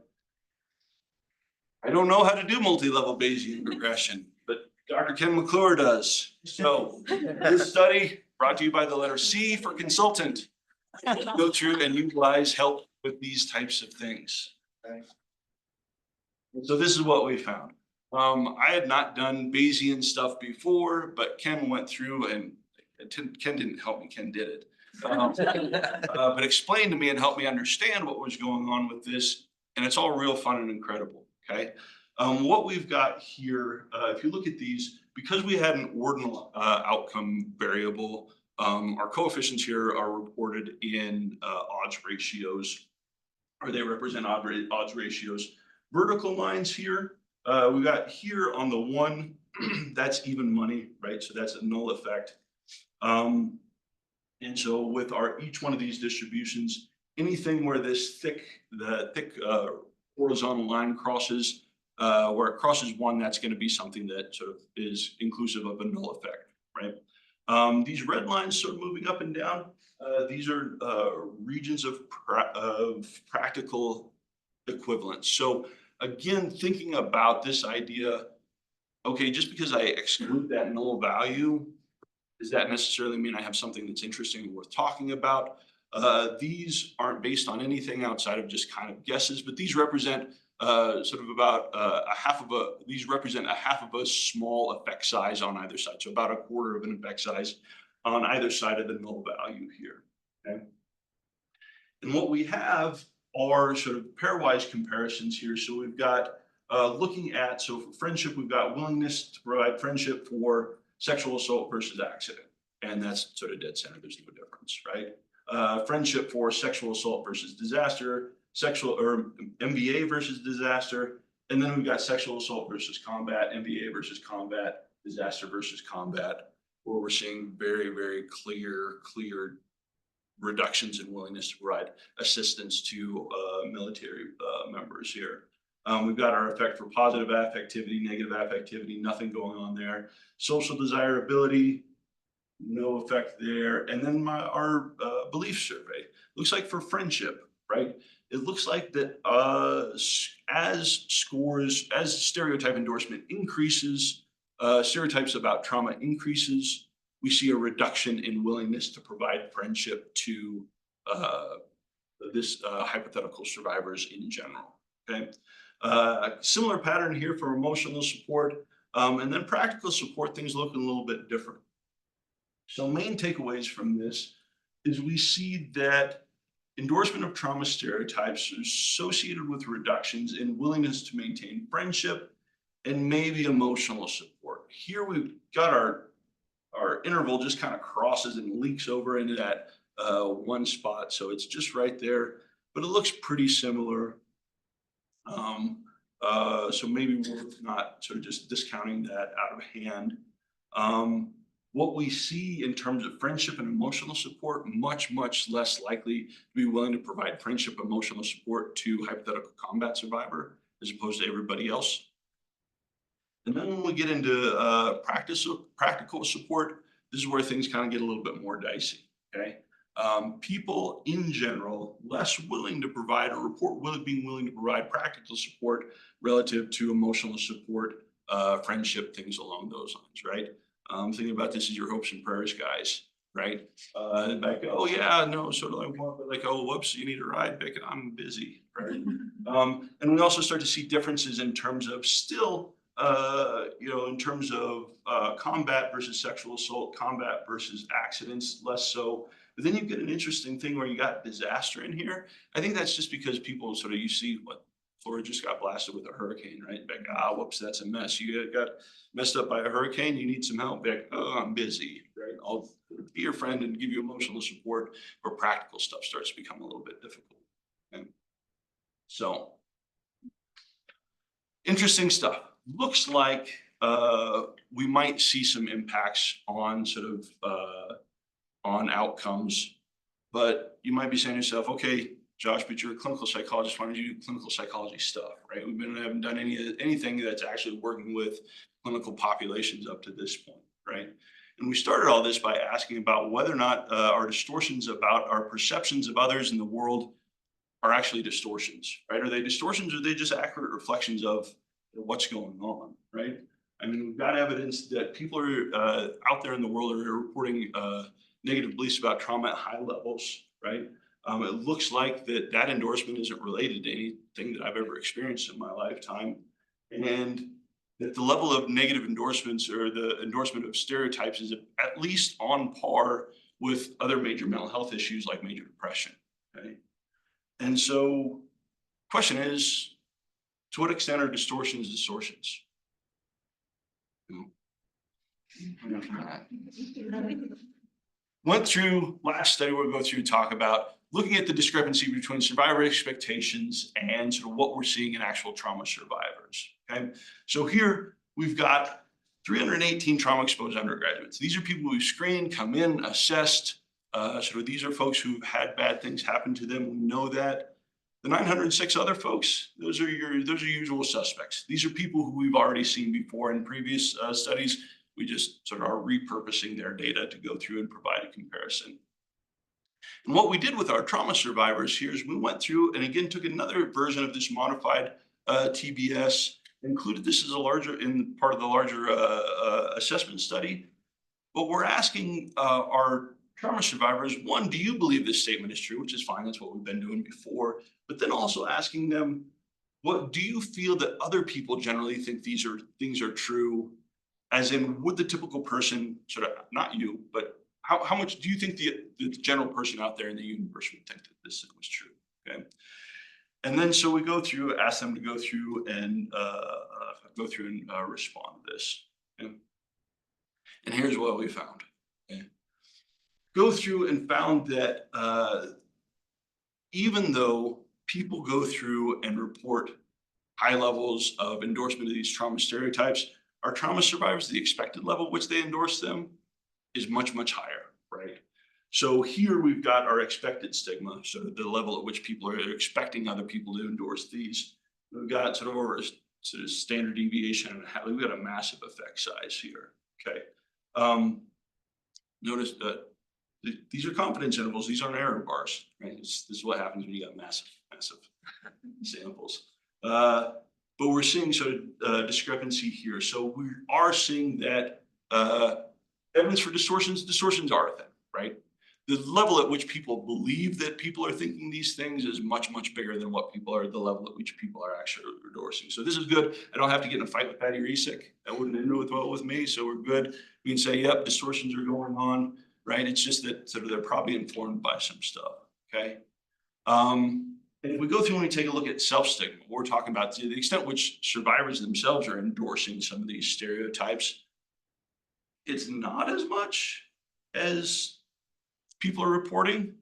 I don't know how to do multi-level Bayesian regression, but Dr. Ken McClure does. So this study brought to you by the letter C for consultant. Go through and utilize help with these types of things. Okay. So this is what we found. I had not done Bayesian stuff before, but Ken went through and Ken didn't help me, Ken did it. But explained to me and helped me understand what was going on with this. And it's all real fun and incredible, okay? What we've got here, if you look at these, because we had an ordinal outcome variable, our coefficients here are reported in odds ratios, or they represent odds ratios. Vertical lines here, we got here on the 1, that's even money, right? So that's a null effect. And so with each one of these distributions, anything where this thick horizontal line crosses, where it crosses 1, that's going to be something that sort of is inclusive of a null effect, right? These red lines sort of moving up and down, these are regions of practical equivalence. So again, thinking about this idea, okay, just because I exclude that null value, does that necessarily mean I have something that's interesting and worth talking about? These aren't based on anything outside of just kind of guesses, but these represent sort of about these represent a half of a small effect size on either side. So about a quarter of an effect size on either side of the null value here, okay? And what we have are sort of pairwise comparisons here. So we've got looking at, so for friendship, we've got willingness to provide friendship for sexual assault versus accident. And that's sort of dead center, there's no difference, right? Friendship for sexual assault versus disaster, MVA versus disaster. And then we've got sexual assault versus combat, MVA versus combat, disaster versus combat, where we're seeing very, very clear reductions in willingness to provide assistance to military members here. We've got our effect for positive affectivity, negative affectivity, nothing going on there. Social desirability, no effect there. And then our belief survey. Looks like for friendship, right? It looks like that as stereotype endorsement increases, stereotypes about trauma increases, we see a reduction in willingness to provide friendship to this hypothetical survivors in general, okay? Similar pattern here for emotional support, and then practical support, things look a little bit different. So main takeaways from this is we see that endorsement of trauma stereotypes is associated with reductions in willingness to maintain friendship and maybe emotional support. Here we've got our interval just kind of crosses and leaks over into that one spot. So it's just right there, but it looks pretty similar. So maybe worth not sort of just discounting that out of hand. What we see in terms of friendship and emotional support, much less likely to be willing to provide friendship, emotional support to hypothetical combat survivor as opposed to everybody else. And then when we get into practical support, this is where things kind of get a little bit more dicey, okay? People in general, less willing to provide or report being willing to provide practical support relative to emotional support, friendship, things along those lines, right? Thinking about this as your hopes and prayers guys, right? Like, oh yeah, no, sort of like, oh, whoops, you need a ride, Vic, I'm busy, right? And we also start to see differences in terms of still, in terms of combat versus sexual assault, combat versus accidents, less so. But then you get an interesting thing where you got disaster in here. I think that's just because people sort of, you see what Florida just got blasted with a hurricane, right? Like, whoops, that's a mess. You got messed up by a hurricane, you need some help. Like, oh, I'm busy, right? I'll be your friend and give you emotional support, where practical stuff starts to become a little bit difficult. Okay? So, interesting stuff. Looks like we might see some impacts on sort of on outcomes, but you might be saying to yourself, okay, Josh, but you're a clinical psychologist. Why don't you do clinical psychology stuff, right? Haven't done anything that's actually working with clinical populations up to this point, right? And we started all this by asking about whether or not our distortions about our perceptions of others in the world are actually distortions, right? Are they distortions or are they just accurate reflections of what's going on, right? I mean, we've got evidence that people are out there in the world are reporting negative beliefs about trauma at high levels, right? It looks like that endorsement isn't related to anything that I've ever experienced in my lifetime. And that the level of negative endorsements or the endorsement of stereotypes is at least on par with other major mental health issues like major depression, okay? And so question is, to what extent are distortions distortions? Went through last study, we'll go through and talk about looking at the discrepancy between survivor expectations and sort of what we're seeing in actual trauma survivors. Okay, so here we've got 318 trauma exposed undergraduates. These are people we've screened, come in, assessed. Sort of these are folks who've had bad things happen to them. We know that. The 906 other folks, those are usual suspects. These are people who we've already seen before in previous studies. We just sort of are repurposing their data to go through and provide a comparison. And what we did with our trauma survivors here is we went through and again took another version of this modified TBS, included this as a larger in part of the larger assessment study. But we're asking our trauma survivors, one, do you believe this statement is true? Which is fine, that's what we've been doing before. But then also asking them, what do you feel that other people generally think these things are true? As in, would the typical person, sort of not you, but how much do you think the general person out there in the universe would think that this was true? Okay. And then so we go through, ask them to go through and respond to this. Okay? And here's what we found. Okay? Go through and found that even though people go through and report high levels of endorsement of these trauma stereotypes, our trauma survivors, the expected level which they endorse them is much, much higher, right? So here we've got our expected stigma, so the level at which people are expecting other people to endorse these. We've got sort of our sort of standard deviation, and we've got a massive effect size here, okay? Notice that these are confidence intervals, these aren't error bars, right? This is what happens when you got massive samples. But we're seeing sort of discrepancy here. So we are seeing that evidence for distortions are a thing, right? The level at which people believe that people are thinking these things is much, much bigger than what people are, the level at which people are actually endorsing. So this is good. I don't have to get in a fight with Patty Resick. That wouldn't end well with me. So we're good. We can say, yep, distortions are going on, right? It's just that sort of they're probably informed by some stuff, okay? And if we go through and we take a look at self-stigma, we're talking about the extent which survivors themselves are endorsing some of these stereotypes. It's not as much as people are reporting.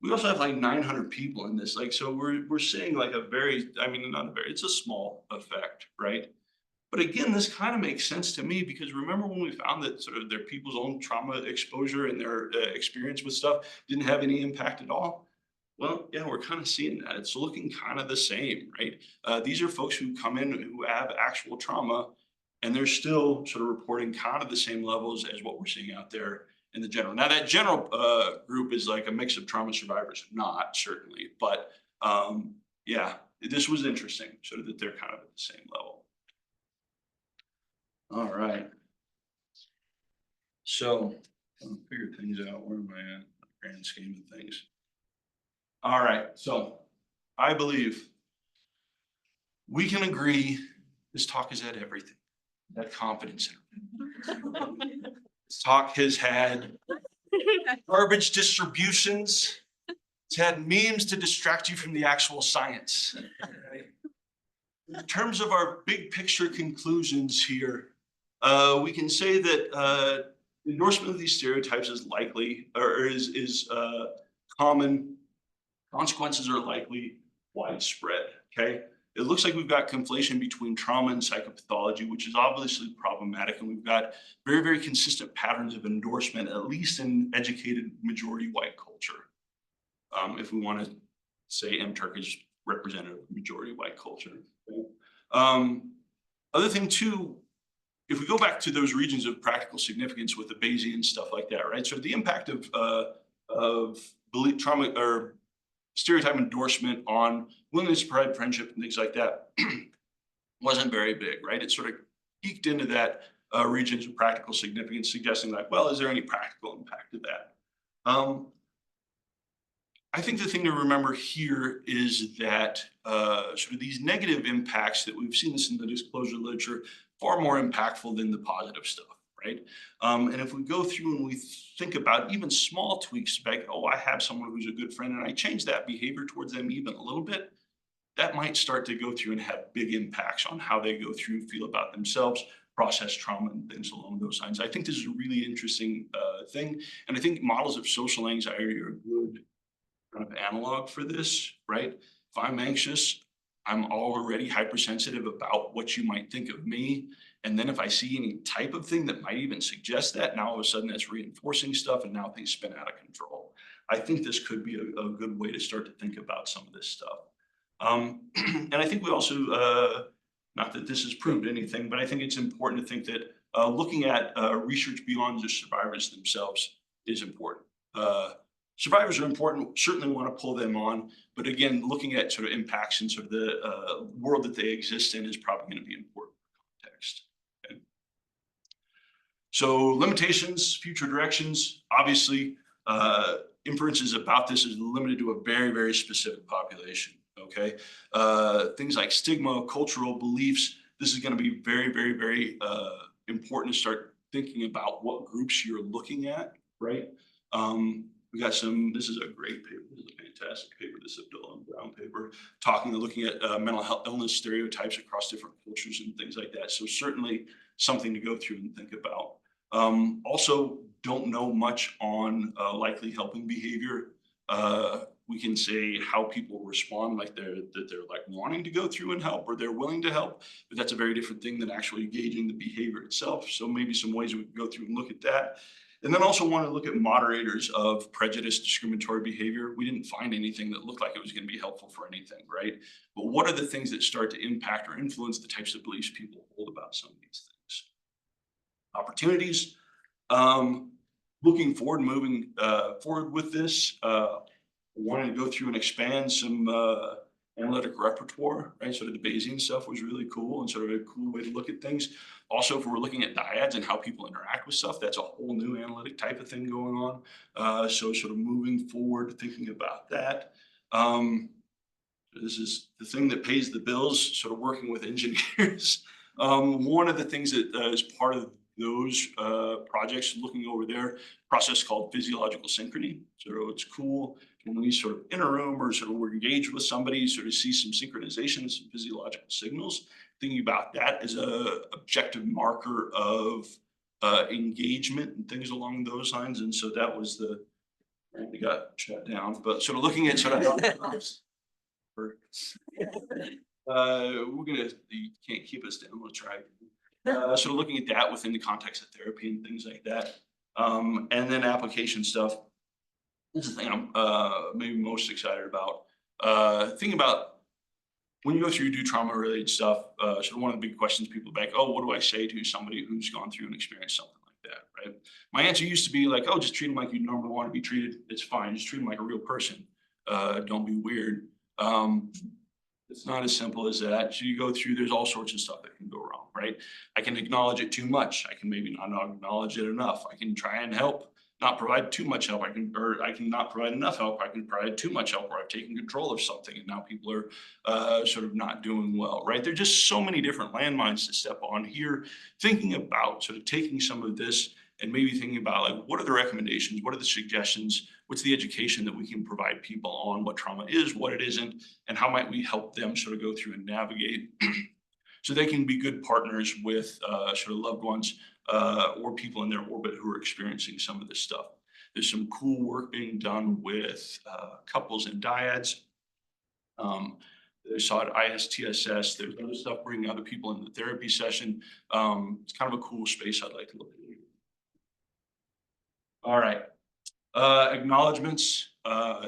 We also have like 900 people in this. Like, so we're seeing like a very, I mean, not a very, it's a small effect, right? But again, this kind of makes sense to me because remember when we found that sort of their people's own trauma exposure and their experience with stuff didn't have any impact at all? Well, yeah, we're kind of seeing that. It's looking kind of the same, right? These are folks who come in who have actual trauma and they're still sort of reporting kind of the same levels as what we're seeing out there in the general. Now that general group is like a mix of trauma survivors, not certainly, but yeah, this was interesting, sort of that they're kind of at the same level. All right. So I'll figure things out. Where am I at? Grand scheme of things. All right. So I believe we can agree this talk has had everything. That confidence. This talk has had garbage distributions. It's had memes to distract you from the actual science. In terms of our big picture conclusions here, we can say that endorsement of these stereotypes is likely or is common. Consequences are likely widespread. Okay. It looks like we've got conflation between trauma and psychopathology, which is obviously problematic. And we've got very, very consistent patterns of endorsement, at least in educated majority white culture. If we want to say MTurk is representative of majority white culture. Okay? Other thing too, if we go back to those regions of practical significance with the Bayesian stuff like that, right? So the impact of belief trauma or stereotype endorsement on willingness to provide friendship and things like that wasn't very big, right? It sort of peaked into that regions of practical significance, suggesting like, well, is there any practical impact to that? I think the thing to remember here is that sort of these negative impacts that we've seen this in the disclosure literature, far more impactful than the positive stuff, right? And if we go through and we think about even small tweaks, like, oh, I have someone who's a good friend and I change that behavior towards them even a little bit, that might start to go through and have big impacts on how they go through and feel about themselves, process trauma and things along those lines. I think this is a really interesting thing. And I think models of social anxiety are a good kind of analog for this, right? If I'm anxious, I'm already hypersensitive about what you might think of me. And then if I see any type of thing that might even suggest that, now all of a sudden that's reinforcing stuff and now things spin out of control. I think this could be a good way to start to think about some of this stuff. And I think we also, not that this has proved anything, but I think it's important to think that looking at research beyond just survivors themselves is important. Survivors are important, certainly want to pull them on, but again, looking at sort of impacts in sort of the world that they exist in is probably going to be important for context. Okay. So limitations, future directions, obviously inferences about this is limited to a very, very specific population, okay? Things like stigma, cultural beliefs, this is going to be very, very, very important to start thinking about what groups you're looking at, right? We got some, this is a great paper, this is a fantastic paper, this Abdullah and Brown paper, looking at mental health illness stereotypes across different cultures and things like that. So certainly something to go through and think about. Also, don't know much on likely helping behavior. We can say how people respond, like they're like wanting to go through and help or they're willing to help, but that's a very different thing than actually gauging the behavior itself. So maybe some ways we can go through and look at that. And then also want to look at moderators of prejudice, discriminatory behavior. We didn't find anything that looked like it was going to be helpful for anything, right? But what are the things that start to impact or influence the types of beliefs people hold about some of these things? Opportunities, looking forward, moving forward with this, wanting to go through and expand some analytic repertoire, right? Sort of the Bayesian stuff was really cool and sort of a cool way to look at things. Also, if we're looking at dyads and how people interact with stuff, that's a whole new analytic type of thing going on. So sort of moving forward, thinking about that. This is the thing that pays the bills, sort of working with engineers. One of the things that is part of those projects, looking over their process called physiological synchrony. So it's cool when we sort of in a room or sort of we're engaged with somebody, sort of see some synchronization, some physiological signals. Thinking about that as a objective marker of engagement and things along those lines. And so that was the, we got shut down, but sort of looking at sort of we're gonna, you can't keep us down, we'll try. Sort of looking at that within the context of therapy and things like that. And then application stuff. This is the thing I'm maybe most excited about. Thinking about when you go through, do trauma-related stuff, sort of one of the big questions people are like, oh, what do I say to somebody who's gone through and experienced something like that, right? My answer used to be like, oh, just treat them like you normally want to be treated. It's fine. Just treat them like a real person. Don't be weird. It's not as simple as that. So you go through, there's all sorts of stuff that can go wrong, right? I can acknowledge it too much. I can maybe not acknowledge it enough. I can try and help, not provide too much help. I can not provide enough help. I can provide too much help, or I've taken control of something and now people are sort of not doing well, right? There's just so many different landmines to step on here. Thinking about sort of taking some of this and maybe thinking about like, what are the recommendations? What are the suggestions? What's the education that we can provide people on what trauma is, what it isn't, and how might we help them sort of go through and navigate so they can be good partners with sort of loved ones or people in their orbit who are experiencing some of this stuff. There's some cool work being done with couples and dyads. They saw at ISTSS, there's other stuff bringing other people in the therapy session. It's kind of a cool space I'd like to look at. All right. Acknowledgements,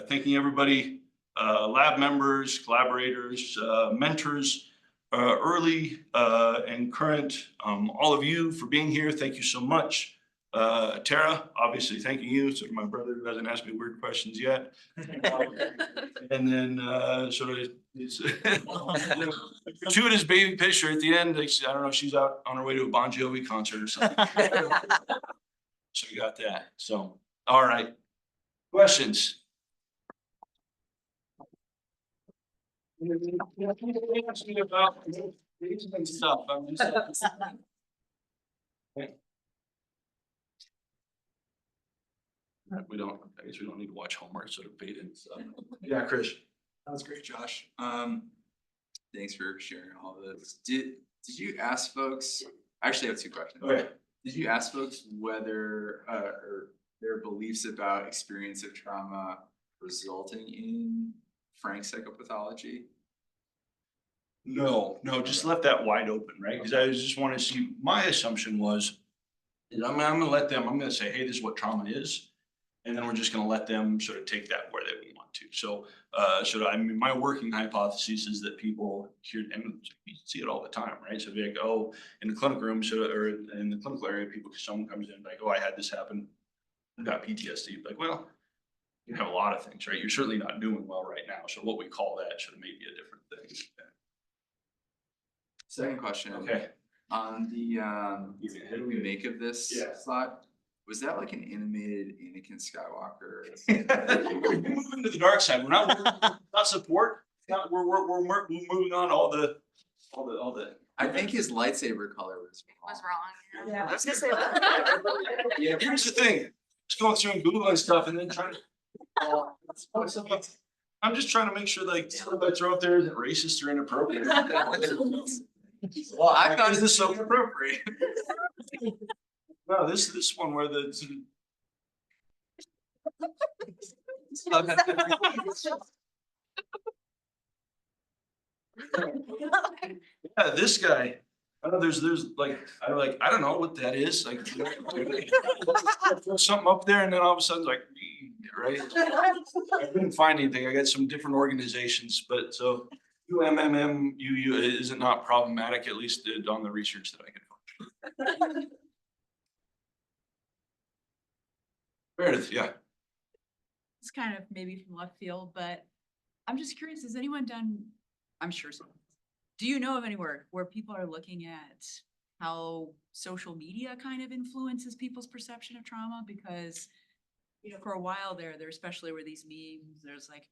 thanking everybody, lab members, collaborators, mentors, early and current, all of you for being here. Thank you so much. Tara, obviously thanking you. Sort of my brother who hasn't asked me weird questions yet. And then sort of his gratuitous baby picture at the end. Like, I don't know if she's out on her way to a Bon Jovi concert or something. So we got that. So, all right. Questions? Stuff. I'm just. We don't, I guess we don't need to watch Hallmark sort of bait in stuff. Yeah, Chris. That was great, Josh. Thanks for sharing all this. Did you ask folks, I actually have two questions. Okay. Did you ask folks whether or their beliefs about experience of trauma resulting in frank psychopathology? No, just left that wide open, right? Because I just want to see, my assumption was, I'm gonna let them, I'm gonna say, hey, this is what trauma is. And then we're just gonna let them sort of take that where they want to. So, I mean, my working hypothesis is that people hear, and you see it all the time, right? So they're like, oh, in the clinic room, or in the clinical area, someone comes in like, oh, I had this happen, I got PTSD. Like, well, you have a lot of things, right? You're certainly not doing well right now. So what we call that should maybe a different thing. Second question. Okay. On the what do we make of this slide? Was that like an animated Anakin Skywalker? We're moving to the dark side. We're not support. We're moving on all the. I think his lightsaber color was wrong. Yeah. I was gonna say that. Yeah, here's the thing. Just going through and Googling stuff and then trying to. I'm just trying to make sure like what I throw out there isn't racist or inappropriate. Well, I thought this so appropriate. No, this one where the. Yeah, this guy. I know there's like, I don't know what that is. Like throw something up there and then all of a sudden like, right? I couldn't find anything. I got some different organizations, but so UMMMUU is it not problematic, at least on the research that I could find. Meredith, yeah. It's kind of maybe from left field, but I'm just curious, has anyone done, I'm sure so. Do you know of anywhere where people are looking at how social media kind of influences people's perception of trauma? Because, you know, for a while there especially were these memes, there's like,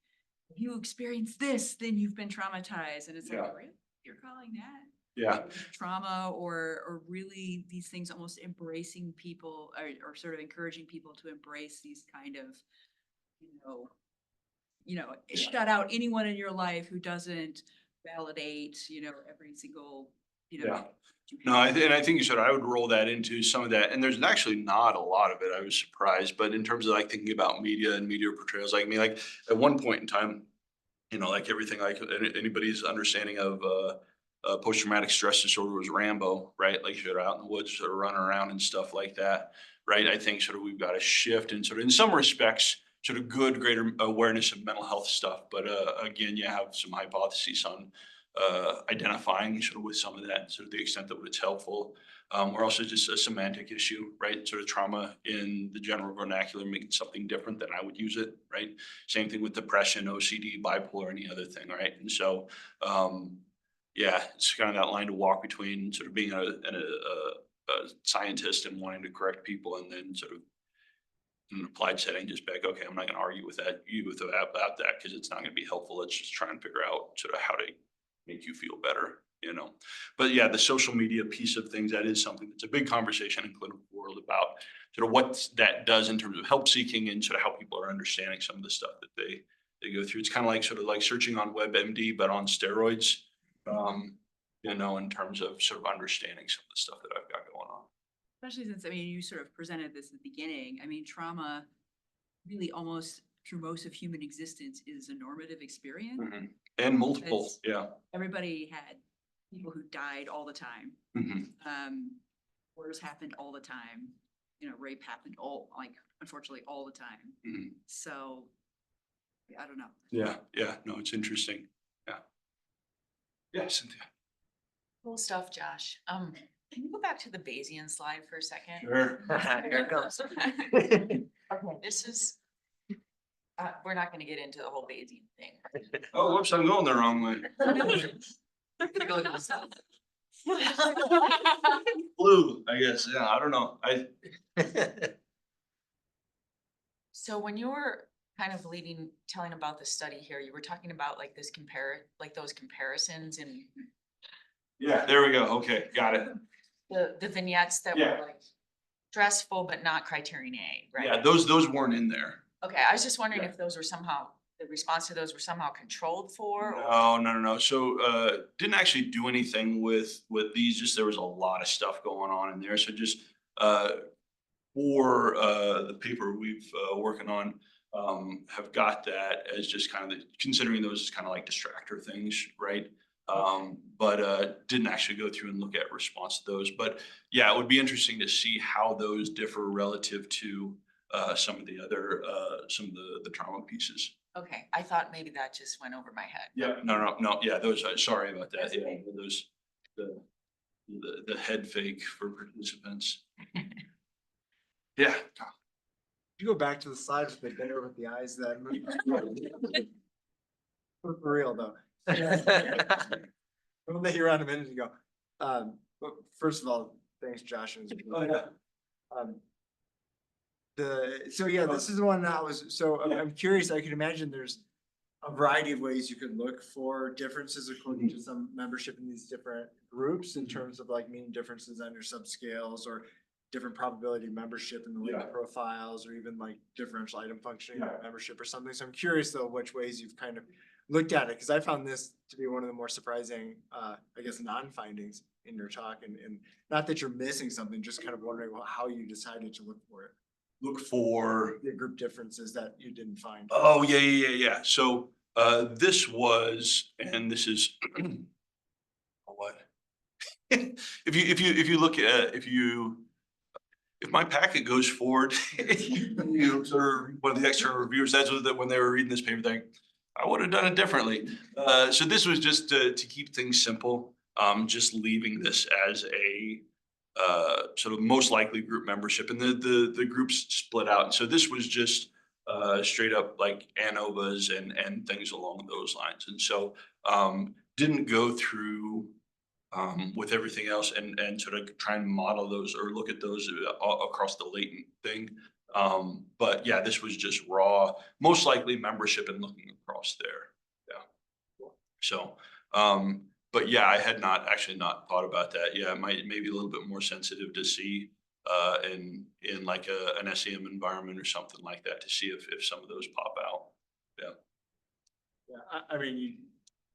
if you experience this, then you've been traumatized. And it's like, really? You're calling that? Yeah. Trauma or really these things almost embracing people or sort of encouraging people to embrace these kind of, shut out anyone in your life who doesn't validate, every single, Yeah. No, I think you said I would roll that into some of that, and there's actually not a lot of it. I was surprised, but in terms of like thinking about media and media portrayals, like me, like at one point in time, like everything, like anybody's understanding of post-traumatic stress disorder was Rambo, right? Like you're out in the woods sort of running around and stuff like that, right? I think sort of we've got a shift and sort of in some respects, sort of greater awareness of mental health stuff. But again, you have some hypotheses on identifying sort of with some of that, sort of the extent that it's helpful. We're also just a semantic issue, right? Sort of trauma in the general vernacular, making something different than I would use it, right? Same thing with depression, OCD, bipolar, any other thing, right? And so, yeah, it's kind of that line to walk between sort of being a scientist and wanting to correct people, and then sort of in an applied setting, just back, okay, I'm not going to argue with that about that because it's not going to be helpful. Let's just try and figure out sort of how to make you feel better, But yeah, the social media piece of things, that is something that's a big conversation in clinical world about sort of what that does in terms of help seeking and sort of how people are understanding some of the stuff that they go through. It's kind of like sort of like searching on WebMD, but on steroids. You know, in terms of sort of understanding some of the stuff that I've got going on. Especially since, I mean, you sort of presented this at the beginning. I mean, trauma really almost through most of human existence is a normative experience. And multiple, It's- yeah. Everybody had people who died all the time. Wars happened all the time. You know, rape happened unfortunately all the time. So, I don't know. Yeah, no, it's interesting. Yeah, Cynthia. Cool stuff, Josh. Can you go back to the Bayesian slide for a second? Sure. Here it comes. Okay, this is, we're not gonna get into the whole Bayesian thing. Oh, whoops, I'm going the wrong way. Blue, I guess, yeah, I don't know, So when you were kind of telling about the study here, you were talking about like those comparisons and yeah, there we go, okay, got it. the vignettes that Yeah. were like stressful but not criterion A, right? Yeah, those weren't in there. Okay, I was just wondering Yeah. if those were somehow, the response to those were somehow controlled for? or- No. So, didn't actually do anything with these, just there was a lot of stuff going on in there. So just, for, the paper we've, working on, have got that as just kind of considering those as kind of like distractor things, right? But didn't actually go through and look at response to those. But yeah, it would be interesting to see how those differ relative to, some of the other, some of the trauma pieces. Okay, I thought maybe that just went over my head. Yeah, no, yeah, those, sorry about that, That's yeah, okay. those, the head fake for participants. Yeah, You go back to the slides with the dinner with the eyes that movie. For real though. We'll let you around a minute ago. But first of all, thanks Josh. Oh, yeah. This is the one that I'm curious, I can imagine there's a variety of ways you could look for differences according to some membership in these different groups in terms of like mean differences on your subscales or different probability of membership in the Yeah. labor profiles or even like differential item functioning Yeah. membership or something. So I'm curious though, which ways you've kind of looked at it, because I found this to be one of the more surprising, I guess, non-findings in your talk and not that you're missing something, just kind of wondering how you decided to look for it. Look for, The group differences that you didn't find. oh, yeah. So, this was, and this is, what? If you look at, if my packet goes forward, you sort of, one of the extra reviewers, that's what, that when they were reading this paper, they, I would have done it differently. So this was just to keep things simple, just leaving this as a, sort of most likely group membership, and the groups split out. So this was just, straight up like ANOVAs and things along those lines. And so, didn't go through, with everything else and sort of try and model those or look at those across the latent thing. But yeah, this was just raw, most likely membership and looking across there. Yeah. So, but yeah, I had not thought about that. Yeah, it might maybe a little bit more sensitive to see in like an SEM environment or something like that to see if some of those pop out. Yeah, I mean,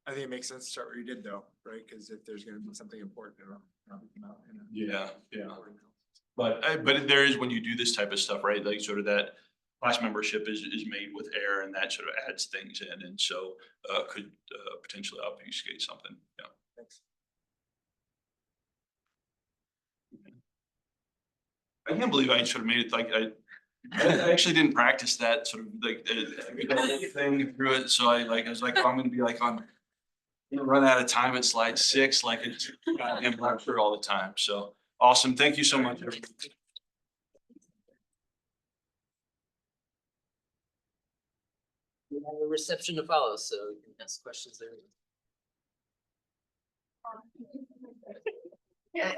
I think it makes sense to start where you did though, right? Because if there's gonna be something important, it'll probably come out in a. Yeah. But there is, when you do this type of stuff, right, like sort of that class membership is made with air and that sort of adds things in. And so could potentially obfuscate something. Yeah. Thanks. I can't believe I sort of made it like I actually didn't practice that sort of like thing through it. So I was like, oh, I'm gonna be like on, run out of time at slide 6, like it's goddamn lecture all the time. So awesome. Thank you so much. We have a reception to follow, so you can ask questions there. Yeah.